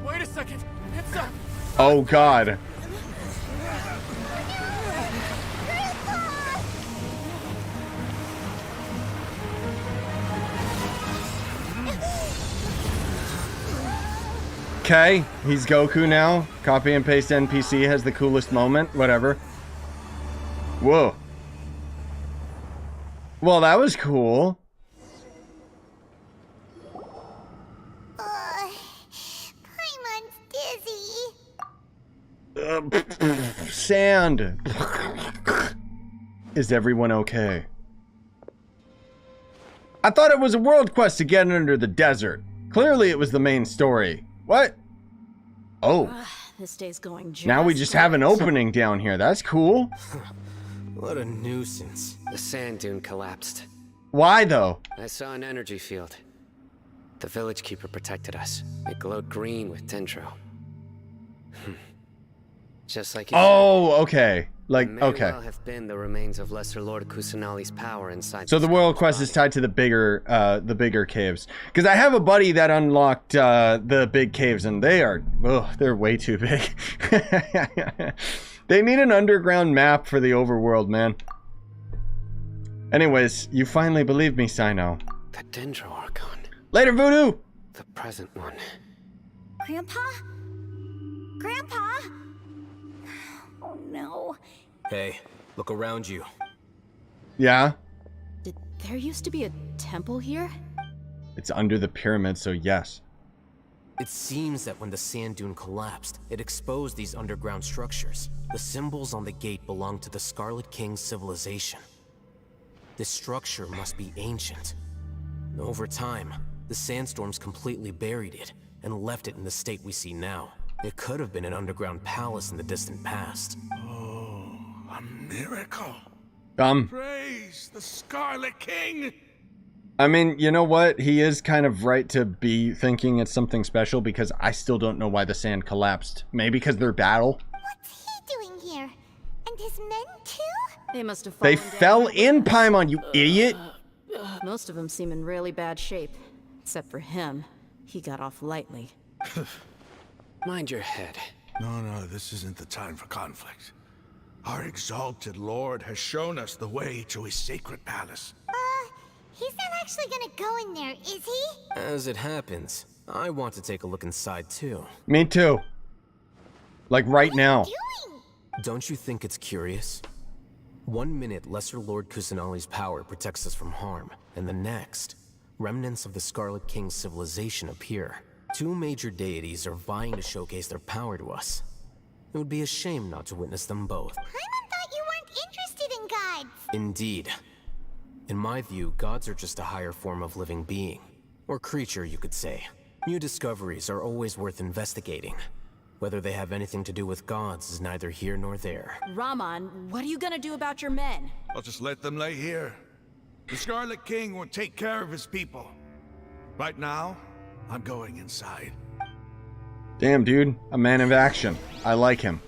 Wait a second. It's a... Oh god. Okay, he's Goku now. Copy and paste NPC has the coolest moment. Whatever. Whoa. Well, that was cool. Paimon's dizzy. Sand. Is everyone okay? I thought it was a world quest to get under the desert. Clearly it was the main story. What? Oh. This day's going just Now we just have an opening down here. That's cool. What a nuisance. The sand dune collapsed. Why though? I saw an energy field. The village keeper protected us. It glowed green with Dendro. Just like you Oh, okay. Like, may okay. well have been the remains of Lesser Lord Kusanali's power inside. So the world quest is tied to the bigger caves. Because I have a buddy that unlocked the big caves, and they're way too big. They need an underground map for the overworld, man. Anyways, you finally believe me, Cyno. The Dendro Archon. Later, Voodoo! The present one. Grandpa? Grandpa? Oh no. Hey, look around you. Yeah? There used to be a temple here? It's under the pyramid, so yes. It seems that when the sand dune collapsed, it exposed these underground structures. The symbols on the gate belong to the Scarlet King's civilization. This structure must be ancient. Over time, the sandstorms completely buried it and left it in the state we see now. It could have been an underground palace in the distant past. Oh, a miracle. Praise the Scarlet King! I mean, you know what? He is kind of right to be thinking it's something special because I still don't know why the sand collapsed. Maybe because their battle? What's he doing here? And his men too? They must have They fallen down. fell in Paimon, you idiot! Most of them seem in really bad shape. Except for him. He got off lightly. Mind your head. No, this isn't the time for conflict. Our exalted lord has shown us the way to his sacred palace. He's not actually gonna go in there, is he? As it happens, I want to take a look inside too. Me too. Like right now. Don't you think it's curious? 1 minute, Lesser Lord Kusanali's power protects us from harm, and the next, remnants of the Scarlet King's civilization appear. Two major deities are vying to showcase their power to us. It would be a shame not to witness them both. Paimon thought you weren't interested in gods. Indeed. In my view, gods are just a higher form of living being. Or creature, you could say. New discoveries are always worth investigating. Whether they have anything to do with gods is neither here nor there. Raman, what are you gonna do about your men? I'll just let them lay here. The Scarlet King will take care of his people. Right now, I'm going inside. Damn, dude. A man of action. I like him.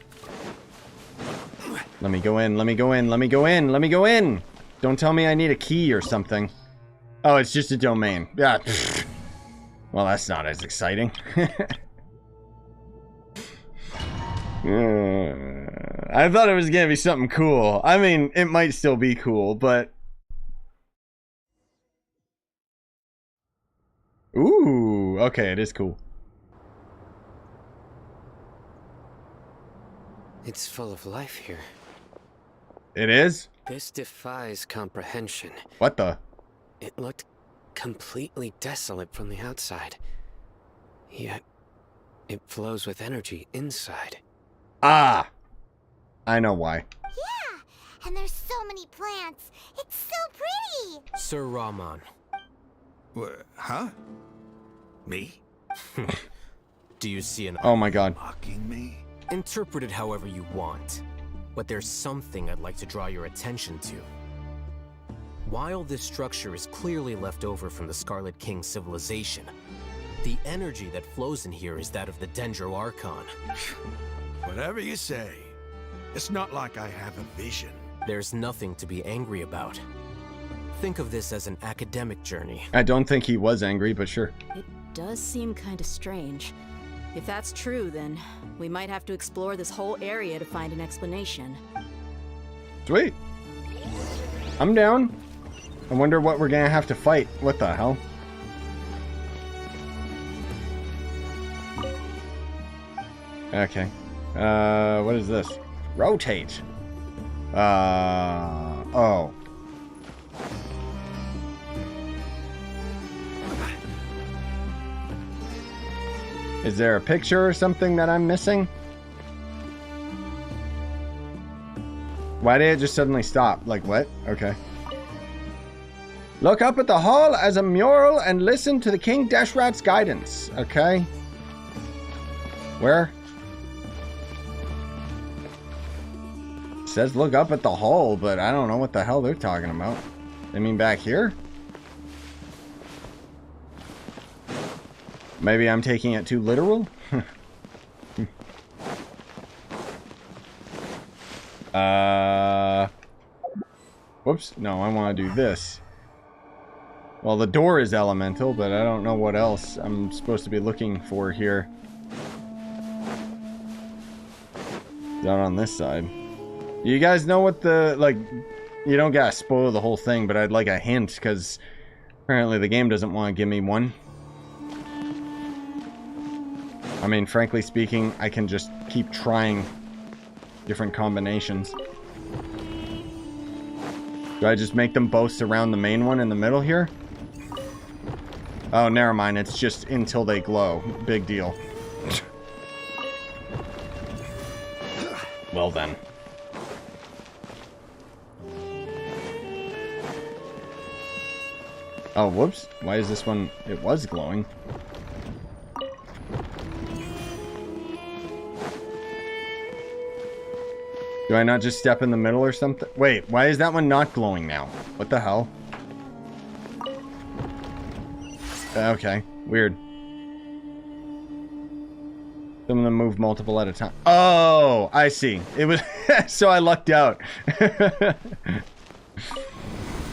Let me go in, let me go in, let me go in, let me go in! Don't tell me I need a key or something. Oh, it's just a domain. Yeah. Well, that's not as exciting. I thought it was gonna be something cool. I mean, it might still be cool, but... Ooh, okay, it is cool. It's full of life here. It is? This defies comprehension. What the? It looked completely desolate from the outside. Yet, it flows with energy inside. Ah! I know why. Yeah, and there's so many plants. It's so pretty. Sir Rahman. Huh? Me? Do you see an... Oh my god. Mocking me? Interpret it however you want. But there's something I'd like to draw your attention to. While this structure is clearly left over from the Scarlet King civilization, the energy that flows in here is that of the Dendro Archon. Whatever you say. It's not like I have a vision. There's nothing to be angry about. Think of this as an academic journey. I don't think he was angry, but sure. It does seem kind of strange. If that's true, then we might have to explore this whole area to find an explanation. Sweet. I'm down. I wonder what we're gonna have to fight. What the hell? Okay. What is this? Rotate. Oh. Is there a picture or something that I'm missing? Why did it just suddenly stop? Like what? Okay. Look up at the hall as a mural and listen to the King Deshrat's guidance. Okay. Where? It says look up at the hall, but I don't know what the hell they're talking about. They mean back here? Maybe I'm taking it too literal? Whoops. No, I want to do this. Well, the door is elemental, but I don't know what else I'm supposed to be looking for here. Down on this side. You guys know what the, like, you don't gotta spoil the whole thing, but I'd like a hint, because apparently the game doesn't want to give me one. I mean, frankly speaking, I can just keep trying different combinations. Do I just make them both surround the main one in the middle here? Oh, never mind. It's just until they glow. Big deal. Well then. Oh, whoops. Why is this one... It was glowing. Do I not just step in the middle or something? Wait, why is that one not glowing now? What the hell? Okay, weird. Some of them move multiple at a time. Oh, I see. It was... So I lucked out.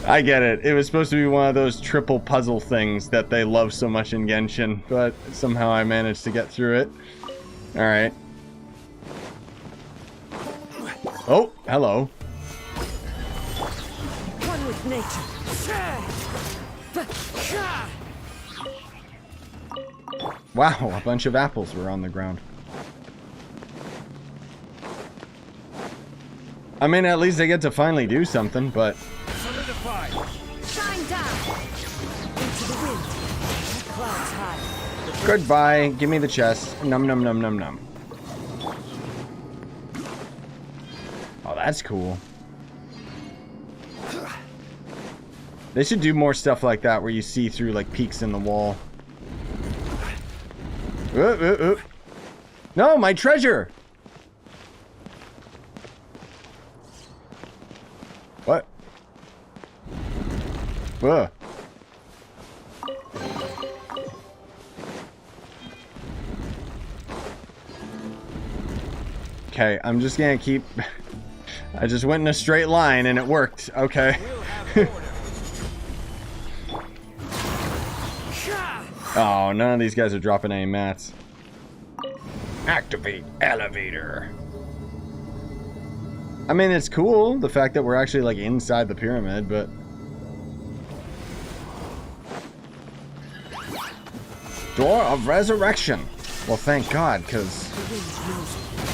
I get it. It was supposed to be one of those triple puzzle things that they love so much in Genshin, but somehow I managed to get through it. Alright. Oh, hello. One with nature. Wow, a bunch of apples were on the ground. I mean, at least they get to finally do something, but... Solidify. Shine down. Into the wind. Clouds high. Goodbye. Give me the chest. Num num num num num. Oh, that's cool. They should do more stuff like that where you see through like peaks in the wall. No, my treasure! What? Ugh. Okay, I'm just gonna keep... I just went in a straight line and it worked. Okay. Oh, none of these guys are dropping any mats. Activate elevator. I mean, it's cool, the fact that we're actually, like, inside the pyramid, but... Door of Resurrection! Well, thank God, because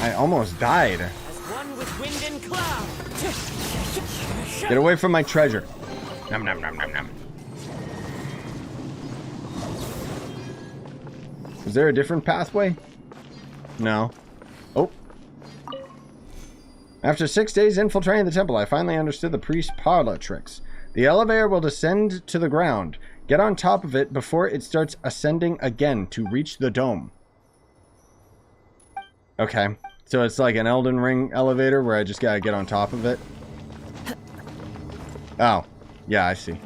I almost died. As one with wind and cloud. Get away from my treasure. Nom nom nom nom nom. Is there a different pathway? No. Oh. After 6 days infiltrating the temple, I finally understood the priest's parlor tricks. The elevator will descend to the ground. Get on top of it before it starts ascending again to reach the dome. Okay. So it's like an Elden Ring elevator where I just gotta get on top of it. Oh. Yeah, I see.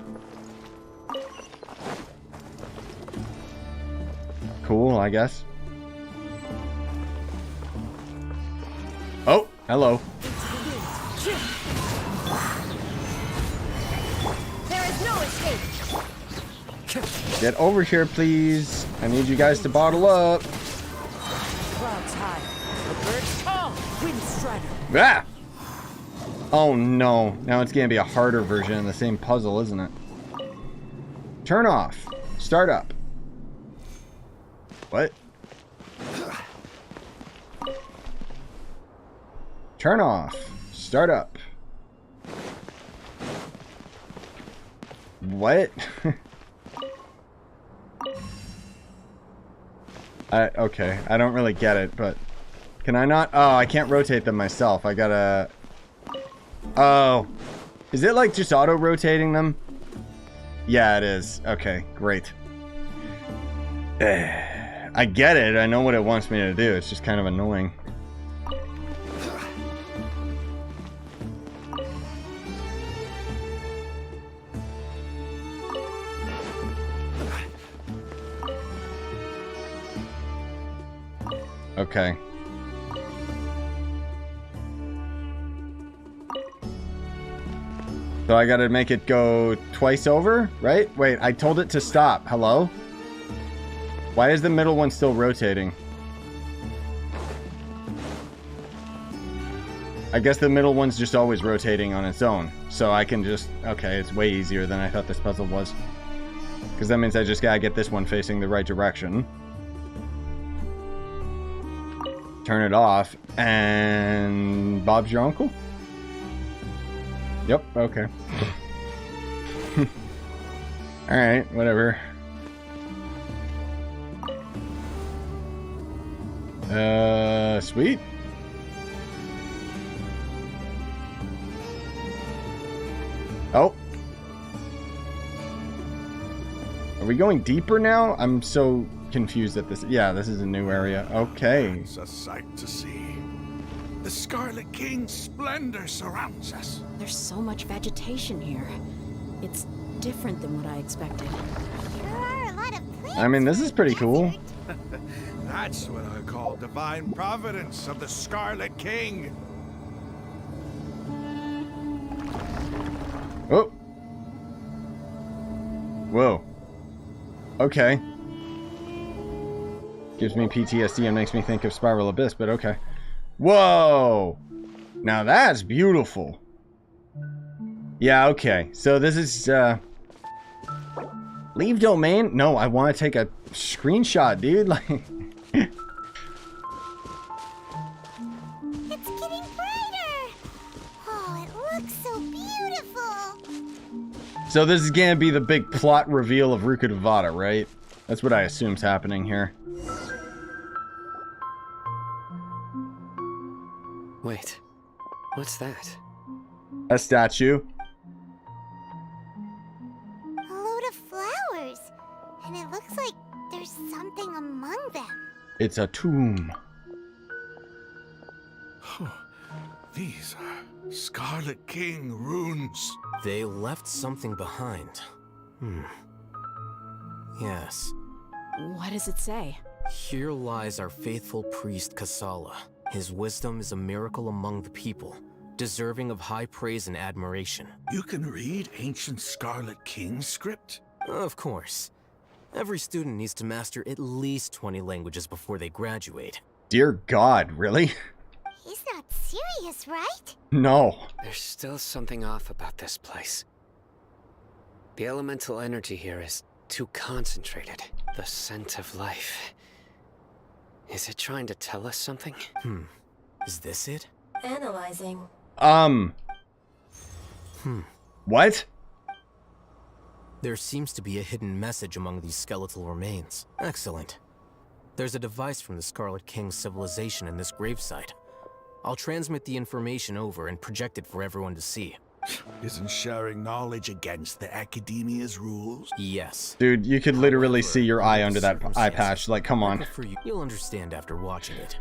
Cool, I guess. Oh, hello. There is no escape. Get over here, please. I need you guys to bottle up. Clouds high. The birds tall. Wind strider. Ah! Oh no. Now it's gonna be a harder version of the same puzzle, isn't it? Turn off. Start up. What? Turn off. Start up. What? Okay, I don't really get it, but can I not? Oh, I can't rotate them myself. I gotta... Oh. Is it like just auto-rotating them? Yeah, it is. Okay, great. I get it. I know what it wants me to do. It's just kind of annoying. Okay. So I gotta make it go twice over, right? Wait, I told it to stop. Hello? Why is the middle one still rotating? I guess the middle one's just always rotating on its own. So I can just... Okay, it's way easier than I thought this puzzle was. Because that means I just gotta get this one facing the right direction. Turn it off, and Bob's your uncle? Yep, okay. Alright, whatever. Sweet. Oh. Are we going deeper now? I'm so confused at this. Yeah, this is a new area. Okay. It's a sight to see. The Scarlet King's splendor surrounds us. There's so much vegetation here. It's different than what I expected. There are a lot of plants. I mean, this is pretty cool. That's what I call divine providence of the Scarlet King. Oh. Whoa. Okay. Gives me PTSD and makes me think of Spiral Abyss, but okay. Whoa! Now that's beautiful. Yeah, okay. So this is, leave domain? No, I want to take a screenshot, dude. Like... It's getting brighter. Oh, it looks so beautiful. So this is gonna be the big plot reveal of Rukkhadevata, right? That's what I assume's happening here. Wait, what's that? A statue. A load of flowers. And it looks like there's something among them. It's a tomb. These are Scarlet King runes. They left something behind. Yes. What does it say? Here lies our faithful priest Kasala. His wisdom is a miracle among the people, deserving of high praise and admiration. You can read ancient Scarlet King script? Of course. Every student needs to master at least 20 languages before they graduate. Dear God, really? He's not serious, right? No. There's still something off about this place. The elemental energy here is too concentrated. The scent of life. Is it trying to tell us something? Is this it? Analyzing. What? There seems to be a hidden message among these skeletal remains. Excellent. There's a device from the Scarlet King's civilization in this gravesite. I'll transmit the information over and project it for everyone to see. Isn't sharing knowledge against the Academia's rules? Yes. Dude, you could literally see your eye under that eye patch. Like, come on. You'll understand after watching it.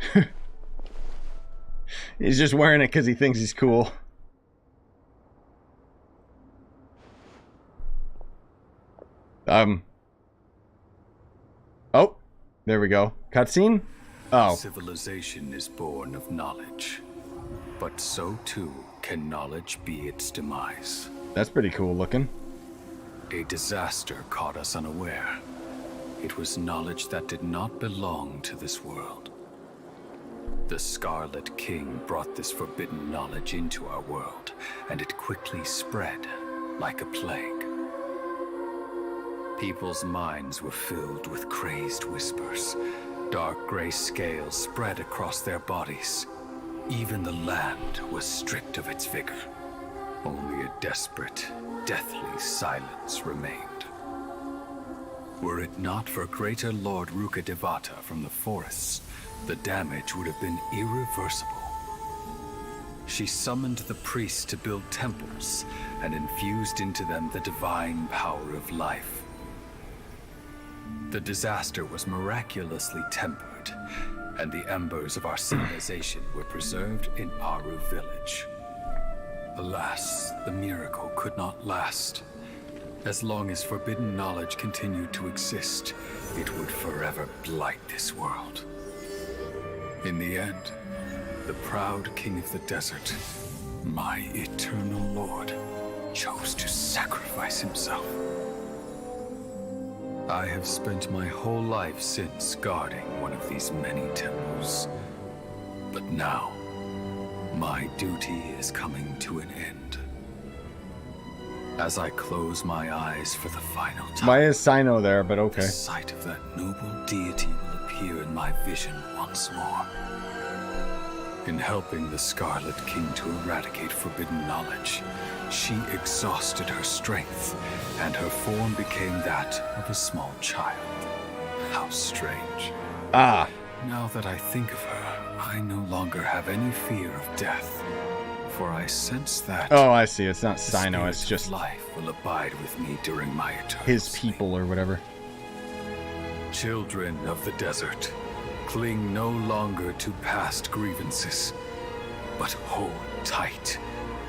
He's just wearing it because he thinks he's cool. Oh, there we go. Cutscene? Oh. Civilization is born of knowledge, but so too can knowledge be its demise. That's pretty cool looking. A disaster caught us unaware. It was knowledge that did not belong to this world. The Scarlet King brought this forbidden knowledge into our world, and it quickly spread like a plague. People's minds were filled with crazed whispers. Dark gray scales spread across their bodies. Even the land was stripped of its vigor. Only a desperate, deathly silence remained. Were it not for Greater Lord Rukkhadevata from the forests, the damage would have been irreversible. She summoned the priests to build temples and infused into them the divine power of life. The disaster was miraculously tempered, and the embers of our civilization were preserved in Aaru village. Alas, the miracle could not last. As long as forbidden knowledge continued to exist, it would forever blight this world. In the end, the proud king of the desert, my eternal lord, chose to sacrifice himself. I have spent my whole life since guarding one of these many temples. But now, my duty is coming to an end. As I close my eyes for the final time, Why is Cyno there? But okay. the sight of that noble deity will appear in my vision once more. In helping the Scarlet King to eradicate forbidden knowledge, she exhausted her strength, and her form became that of a small child. How strange. Ah. Now that I think of her, I no longer have any fear of death, for I sense that... Oh, I see. It's not Cyno. It's just life will abide with me during my eternal his people or whatever. Children of the desert, cling no longer to past grievances, but hold tight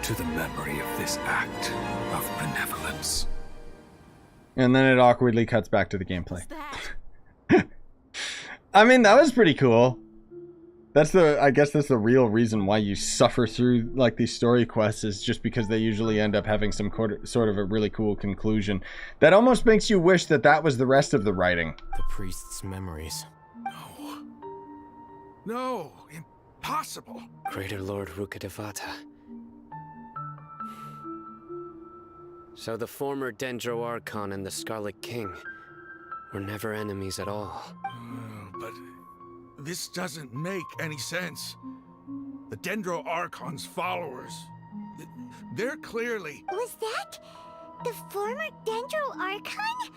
to the memory of this act of benevolence. And then it awkwardly cuts back to the gameplay. I mean, that was pretty cool. I guess that's the real reason why you suffer through like these story quests, is just because they usually end up having some sort of a really cool conclusion that almost makes you wish that that was the rest of the writing. The priest's memories. No, impossible. Greater Lord Rukkhadevata. So the former Dendro Archon and the Scarlet King were never enemies at all. But this doesn't make any sense. The Dendro Archon's followers, they're clearly... Was that the former Dendro Archon?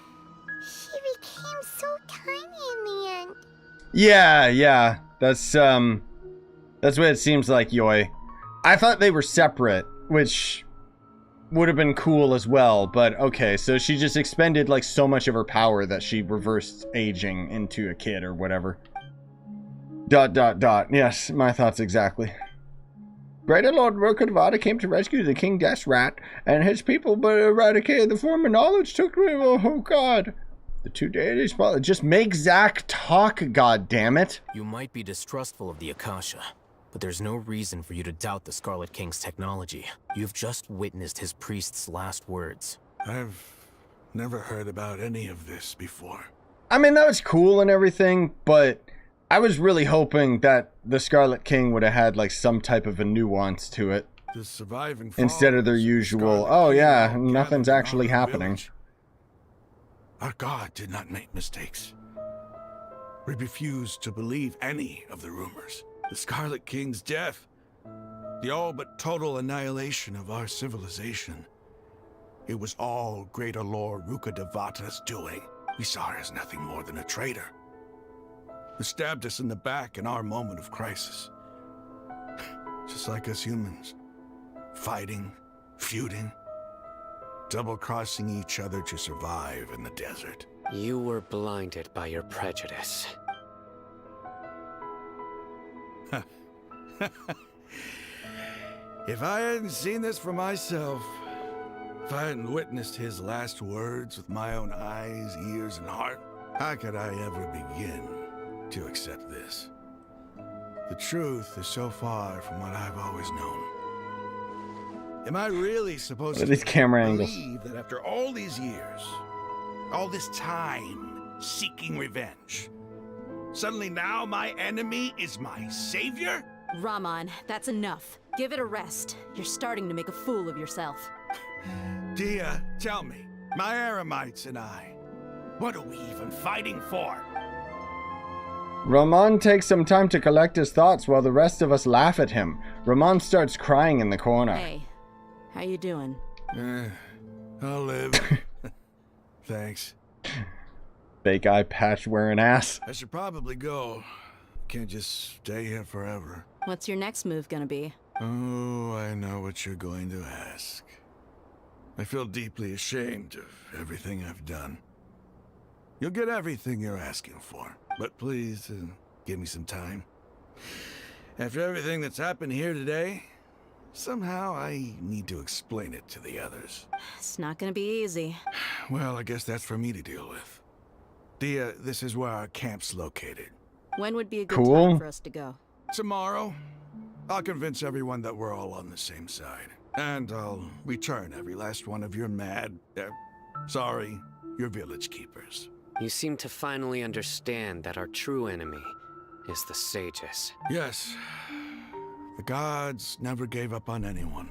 She became so tiny in the end. Yeah. That's what it seems like, Yoi. I thought they were separate, which would have been cool as well, but okay, so she just expended like so much of her power that she reversed aging into a kid or whatever. ... Yes, my thoughts exactly. Greater Lord Rukkhadevata came to rescue the King Desrat and his people, but eradicated the former knowledge took me. Oh god. The two deities followed. Just make Zack talk, goddammit. You might be distrustful of the Akasha, but there's no reason for you to doubt the Scarlet King's technology. You've just witnessed his priest's last words. I've never heard about any of this before. I mean, that was cool and everything, but I was really hoping that the Scarlet King would have had like some type of a nuance to it. The surviving Instead of their usual, oh yeah, nothing's actually happening. Village. Our God did not make mistakes. We refused to believe any of the rumors. The Scarlet King's death, the all but total annihilation of our civilization. It was all Greater Lord Rukkhadevata's doing. We saw her as nothing more than a traitor, who stabbed us in the back in our moment of crisis. Just like us humans. Fighting, feuding, double-crossing each other to survive in the desert. You were blinded by your prejudice. If I hadn't seen this for myself, if I hadn't witnessed his last words with my own eyes, ears, and heart, how could I ever begin to accept this? The truth is so far from what I've always known. Am I really supposed to believe that after all these years, all this time seeking revenge, suddenly now my enemy is my savior? Rahman, that's enough. Give it a rest. You're starting to make a fool of yourself. Dia, tell me, my Aramites and I, what are we even fighting for? Rahman takes some time to collect his thoughts while the rest of us laugh at him. Rahman starts crying in the corner. Hey, how you doing? I'll live. Thanks. Fake eye patch wearing ass. I should probably go. Can't just stay here forever. What's your next move gonna be? Oh, I know what you're going to ask. I feel deeply ashamed of everything I've done. You'll get everything you're asking for, but please give me some time. After everything that's happened here today, somehow I need to explain it to the others. It's not gonna be easy. Well, I guess that's for me to deal with. Dia, this is where our camp's located. When would be a good time for us to go? Tomorrow. I'll convince everyone that we're all on the same side. And I'll return every last one of your your village keepers. You seem to finally understand that our true enemy is the sages. Yes. The gods never gave up on anyone.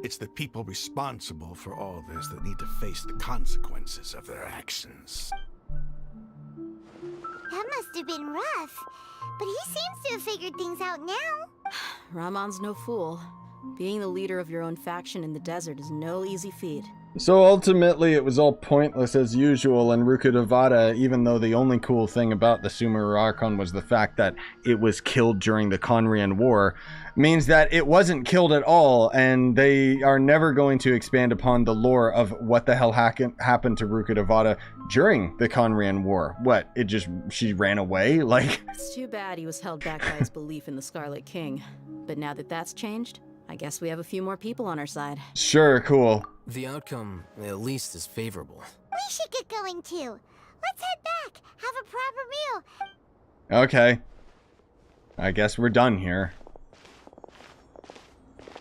It's the people responsible for all this that need to face the consequences of their actions. That must have been rough, but he seems to have figured things out now. Rahman's no fool. Being the leader of your own faction in the desert is no easy feat. So ultimately it was all pointless as usual, and Rukkhadevata, even though the only cool thing about the Sumeru Archon was the fact that it was killed during the Conrian War, means that it wasn't killed at all, and they are never going to expand upon the lore of what the hell happened to Rukkhadevata during the Conrian War. What, she ran away? Like... It's too bad he was held back by his belief in the Scarlet King. But now that that's changed, I guess we have a few more people on our side. Sure, cool. The outcome, at least, is favorable. We should get going too. Let's head back. Have a proper meal. Okay. I guess we're done here.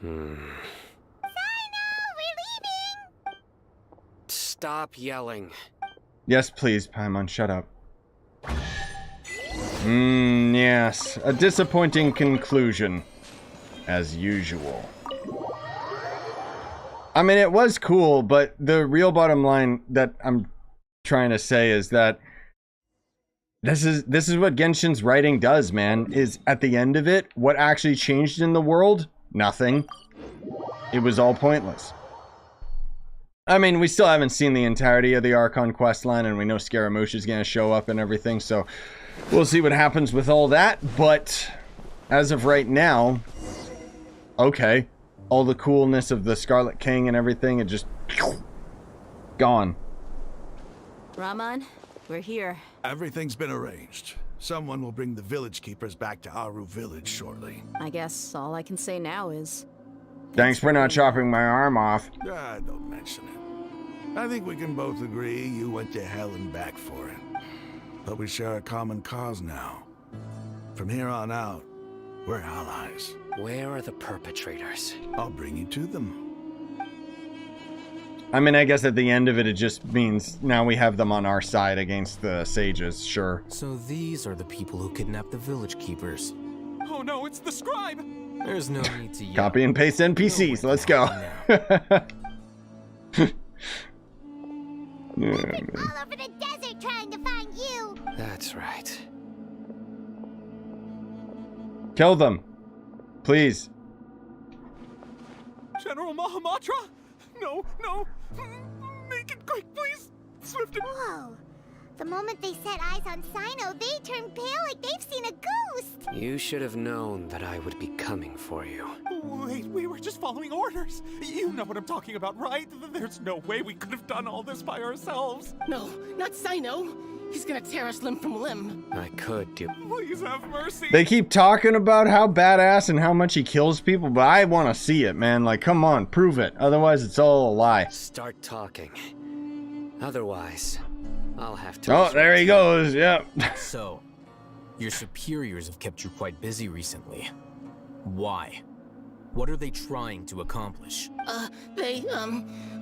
Cyno, we're leaving! Stop yelling. Yes, please, Paimon, shut up. Yes. A disappointing conclusion. As usual. I mean, it was cool, but the real bottom line that I'm trying to say is that this is what Genshin's writing does, man. Is at the end of it, what actually changed in the world? Nothing. It was all pointless. I mean, we still haven't seen the entirety of the Archon questline, and we know Scaramouche is going to show up and everything, so we'll see what happens with all that, but as of right now, okay, all the coolness of the Scarlet King and everything, it just gone. Rahman, we're here. Everything's been arranged. Someone will bring the village keepers back to Aaru village shortly. I guess all I can say now is... Thanks for not chopping my arm off. Don't mention it. I think we can both agree you went to hell and back for it. But we share a common cause now. From here on out, we're allies. Where are the perpetrators? I'll bring you to them. I mean, I guess at the end of it, it just means now we have them on our side against the sages, sure. So these are the people who kidnapped the village keepers. Oh no, it's the scribe! There's no need to yell. Copy and paste NPCs, let's go. All over the desert trying to find you. That's right. Kill them. Please. General Mahamatra? No, no. Make it quick, please. Swift and... Whoa. The moment they set eyes on Cyno, they turned pale like they've seen a ghost. You should have known that I would be coming for you. Wait, we were just following orders. You know what I'm talking about, right? There's no way we could have done all this by ourselves. No, not Cyno. He's gonna tear us limb from limb. I could do. Please have mercy. They keep talking about how badass and how much he kills people, but I want to see it, man. Like, come on, prove it. Otherwise, it's all a lie. Start talking. Otherwise, I'll have to... Oh, there he goes. Yep. So, your superiors have kept you quite busy recently. Why? What are they trying to accomplish? They,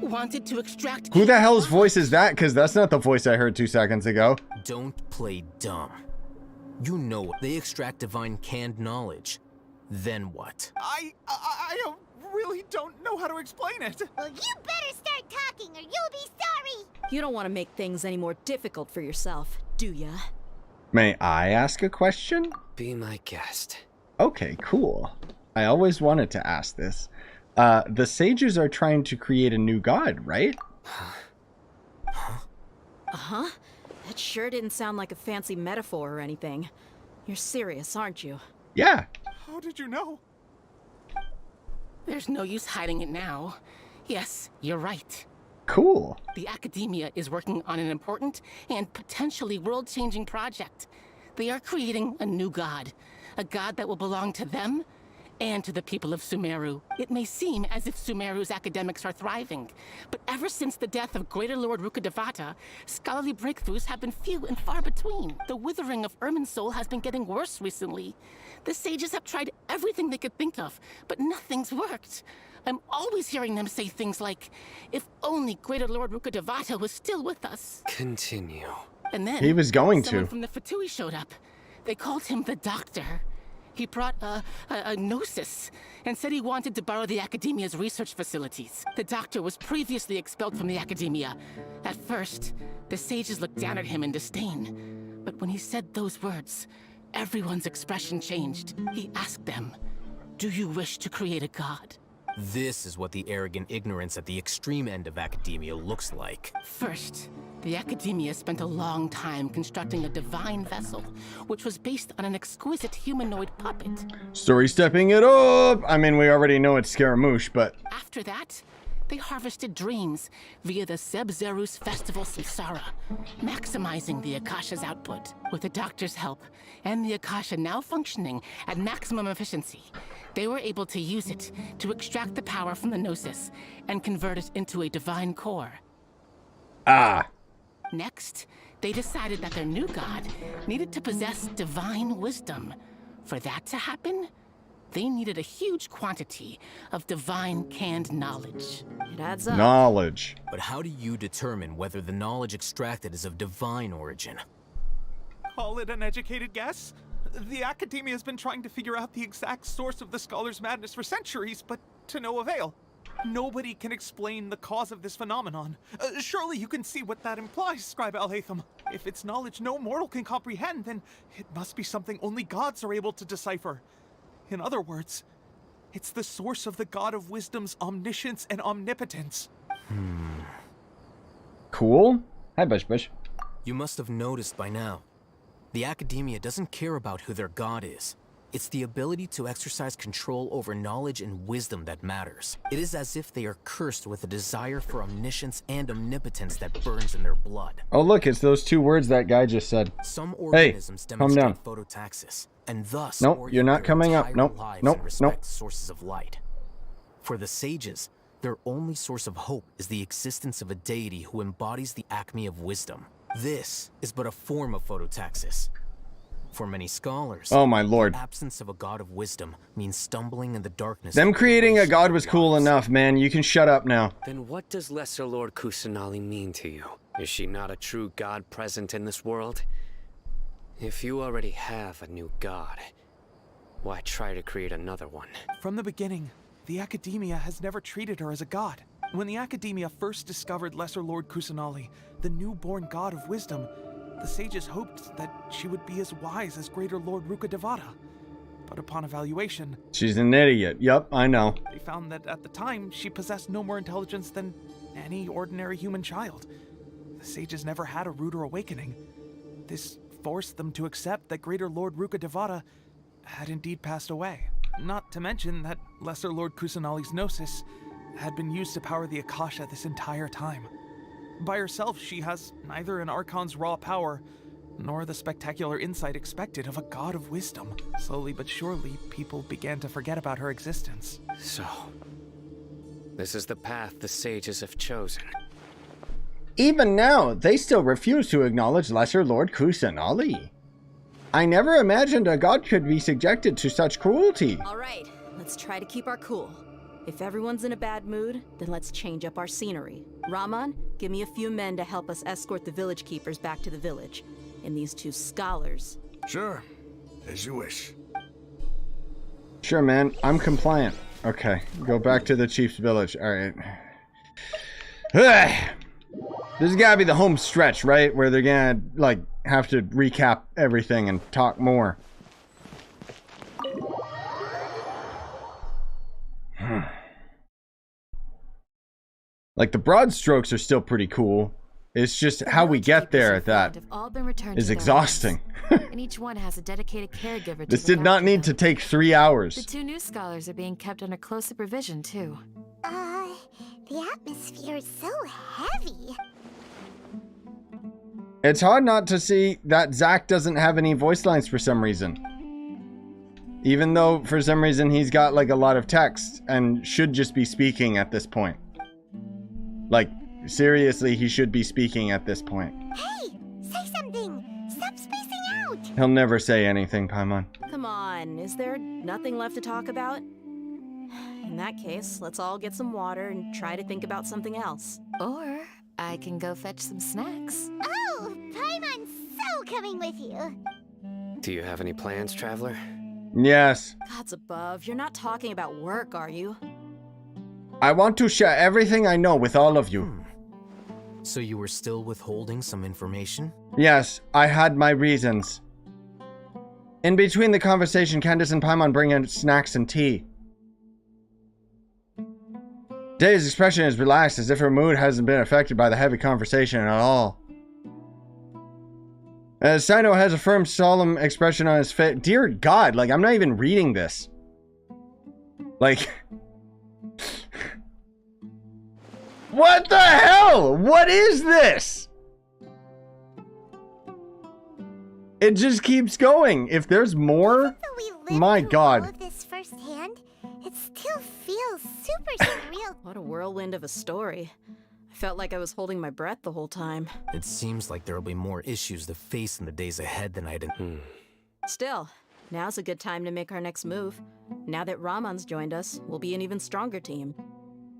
wanted to extract... Who the hell's voice is that? Because that's not the voice I heard 2 seconds ago. Don't play dumb. You know they extract divine canned knowledge. Then what? I really don't know how to explain it. Well, you better start talking or you'll be sorry. You don't want to make things any more difficult for yourself, do ya? May I ask a question? Be my guest. Okay, cool. I always wanted to ask this. The sages are trying to create a new god, right? Uh-huh. That sure didn't sound like a fancy metaphor or anything. You're serious, aren't you? Yeah. How did you know? There's no use hiding it now. Yes, you're right. Cool. The Academia is working on an important and potentially world-changing project. They are creating a new god. A god that will belong to them and to the people of Sumeru. It may seem as if Sumeru's academics are thriving, but ever since the death of Greater Lord Rukkhadevata, scholarly breakthroughs have been few and far between. The withering of Irminsul has been getting worse recently. The sages have tried everything they could think of, but nothing's worked. I'm always hearing them say things like, if only Greater Lord Rukkhadevata was still with us. Continue. And then he was going someone to. from the Fatui showed up. They called him the Doctor. He brought a gnosis and said he wanted to borrow the Academia's research facilities. The Doctor was previously expelled from the Academia. At first, the sages looked down at him in disdain. But when he said those words, everyone's expression changed. He asked them, do you wish to create a god? This is what the arrogant ignorance at the extreme end of academia looks like. First, the Academia spent a long time constructing a divine vessel, which was based on an exquisite humanoid puppet. Story stepping it up. I mean, we already know it's Scaramouche, but... After that, they harvested dreams via the Sebzerus Festival Samsara, maximizing the Akasha's output. With the Doctor's help, and the Akasha now functioning at maximum efficiency, they were able to use it to extract the power from the Gnosis and convert it into a divine core. Ah. Next, they decided that their new god needed to possess divine wisdom. For that to happen, they needed a huge quantity of divine canned knowledge. It adds up. Knowledge. But how do you determine whether the knowledge extracted is of divine origin? Call it an educated guess? The Academia has been trying to figure out the exact source of the Scholar's madness for centuries, but to no avail. Nobody can explain the cause of this phenomenon. Surely you can see what that implies, Scribe Al-Haytham. If it's knowledge no mortal can comprehend, then it must be something only gods are able to decipher. In other words, it's the source of the God of Wisdom's omniscience and omnipotence. Cool. Hi, Bush Bush. You must have noticed by now. The Academia doesn't care about who their god is. It's the ability to exercise control over knowledge and wisdom that matters. It is as if they are cursed with a desire for omniscience and omnipotence that burns in their blood. Oh, look, it's those two words that guy just said. Some organisms demonstrate phototaxis, and thus nope, you're not coming up. Nope, nope, nope. Sources of light. For the sages, their only source of hope is the existence of a deity who embodies the acme of wisdom. This is but a form of phototaxis. For many scholars, oh my lord, the absence of a god of wisdom means stumbling in the darkness. Them creating a god was cool enough, man. You can shut up now. Then what does Lesser Lord Kusanali mean to you? Is she not a true god present in this world? If you already have a new god, why try to create another one? From the beginning, the Academia has never treated her as a god. When the Academia first discovered Lesser Lord Kusanali, the newborn god of wisdom, the sages hoped that she would be as wise as Greater Lord Rukkhadevata. But upon evaluation... She's an idiot. Yup, I know. They found that at the time, she possessed no more intelligence than any ordinary human child. The sages never had a ruder awakening. This forced them to accept that Greater Lord Rukkhadevata had indeed passed away. Not to mention that Lesser Lord Kusanali's Gnosis had been used to power the Akasha this entire time. By herself, she has neither an Archon's raw power, nor the spectacular insight expected of a god of wisdom. Slowly but surely, people began to forget about her existence. So, this is the path the sages have chosen. Even now, they still refuse to acknowledge Lesser Lord Kusanali. I never imagined a god could be subjected to such cruelty. All right, let's try to keep our cool. If everyone's in a bad mood, then let's change up our scenery. Raman, give me a few men to help us escort the village keepers back to the village. And these two scholars. Sure, as you wish. Sure, man. I'm compliant. Okay, go back to the chief's village. All right. This has got to be the home stretch, right? Where they're gonna, like, have to recap everything and talk more. Like, the broad strokes are still pretty cool. It's just how we get there that is exhausting. And each one has a dedicated caregiver. This did not need to take 3 hours. The two new scholars are being kept under close supervision too. The atmosphere is so heavy. It's hard not to see that Zach doesn't have any voice lines for some reason. Even though, for some reason, he's got, like, a lot of text and should just be speaking at this point. Like, seriously, he should be speaking at this point. Hey, say something. Stop spacing out. He'll never say anything, Paimon. Come on, is there nothing left to talk about? In that case, let's all get some water and try to think about something else. Or I can go fetch some snacks. Oh, Paimon's so coming with you. Do you have any plans, Traveler? Yes. Gods above, you're not talking about work, are you? I want to share everything I know with all of you. So you were still withholding some information? Yes, I had my reasons. In between the conversation, Candace and Paimon bring in snacks and tea. Day's expression is relaxed, as if her mood hasn't been affected by the heavy conversation at all. As Cyno has a firm, solemn expression on his face. Dear God, like, I'm not even reading this. Like... What the hell? What is this? It just keeps going. If there's more, my God. All of this firsthand, it still feels super surreal. What a whirlwind of a story. I felt like I was holding my breath the whole time. It seems like there'll be more issues to face in the days ahead than I'd... Still, now's a good time to make our next move. Now that Raman's joined us, we'll be an even stronger team.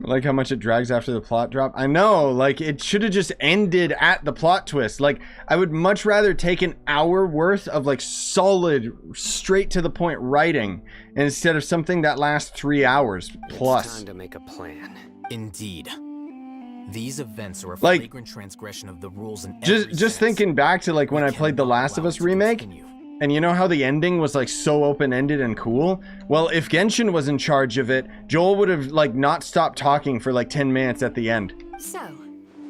I like how much it drags after the plot drop. I know, like, it should have just ended at the plot twist. Like, I would much rather take an hour worth of, like, solid, straight to the point writing instead of something that lasts 3 hours plus. It's time to make a plan. Indeed. These events are a like, flagrant transgression of the rules and just thinking back to, like, when I played The Last of Us remake, and you know how the ending was, like, so open-ended and cool? Well, if Genshin was in charge of it, Joel would have, like, not stopped talking for, like, 10 minutes at the end. So,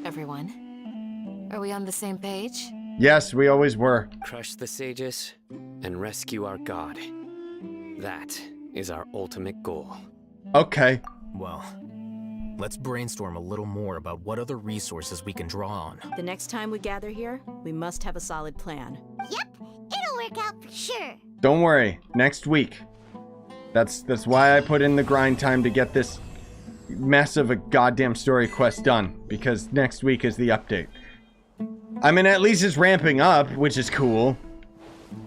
everyone, are we on the same page? Yes, we always were. Crush the sages and rescue our god. That is our ultimate goal. Okay. Well, let's brainstorm a little more about what other resources we can draw on. The next time we gather here, we must have a solid plan. Yep, it'll work out for sure. Don't worry, next week. That's why I put in the grind time to get this mess of a goddamn story quest done, because next week is the update. I mean, at least it's ramping up, which is cool.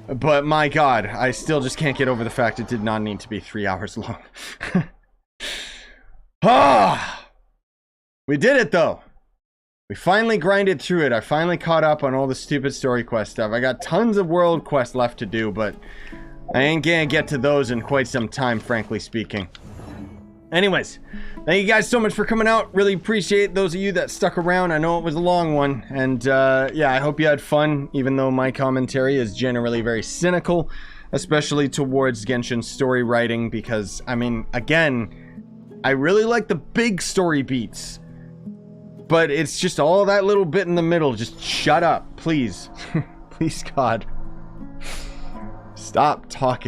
But my god, I still just can't get over the fact it did not need to be 3 hours long. Ah! We did it though. We finally grinded through it. I finally caught up on all the stupid story quest stuff. I got tons of world quests left to do, but I ain't gonna get to those in quite some time, frankly speaking. Anyways, thank you guys so much for coming out. Really appreciate those of you that stuck around. I know it was a long one. And yeah, I hope you had fun, even though my commentary is generally very cynical, especially towards Genshin story writing, because, I mean, again, I really like the big story beats. But it's just all that little bit in the middle. Just shut up, please. Please, God. Stop talking.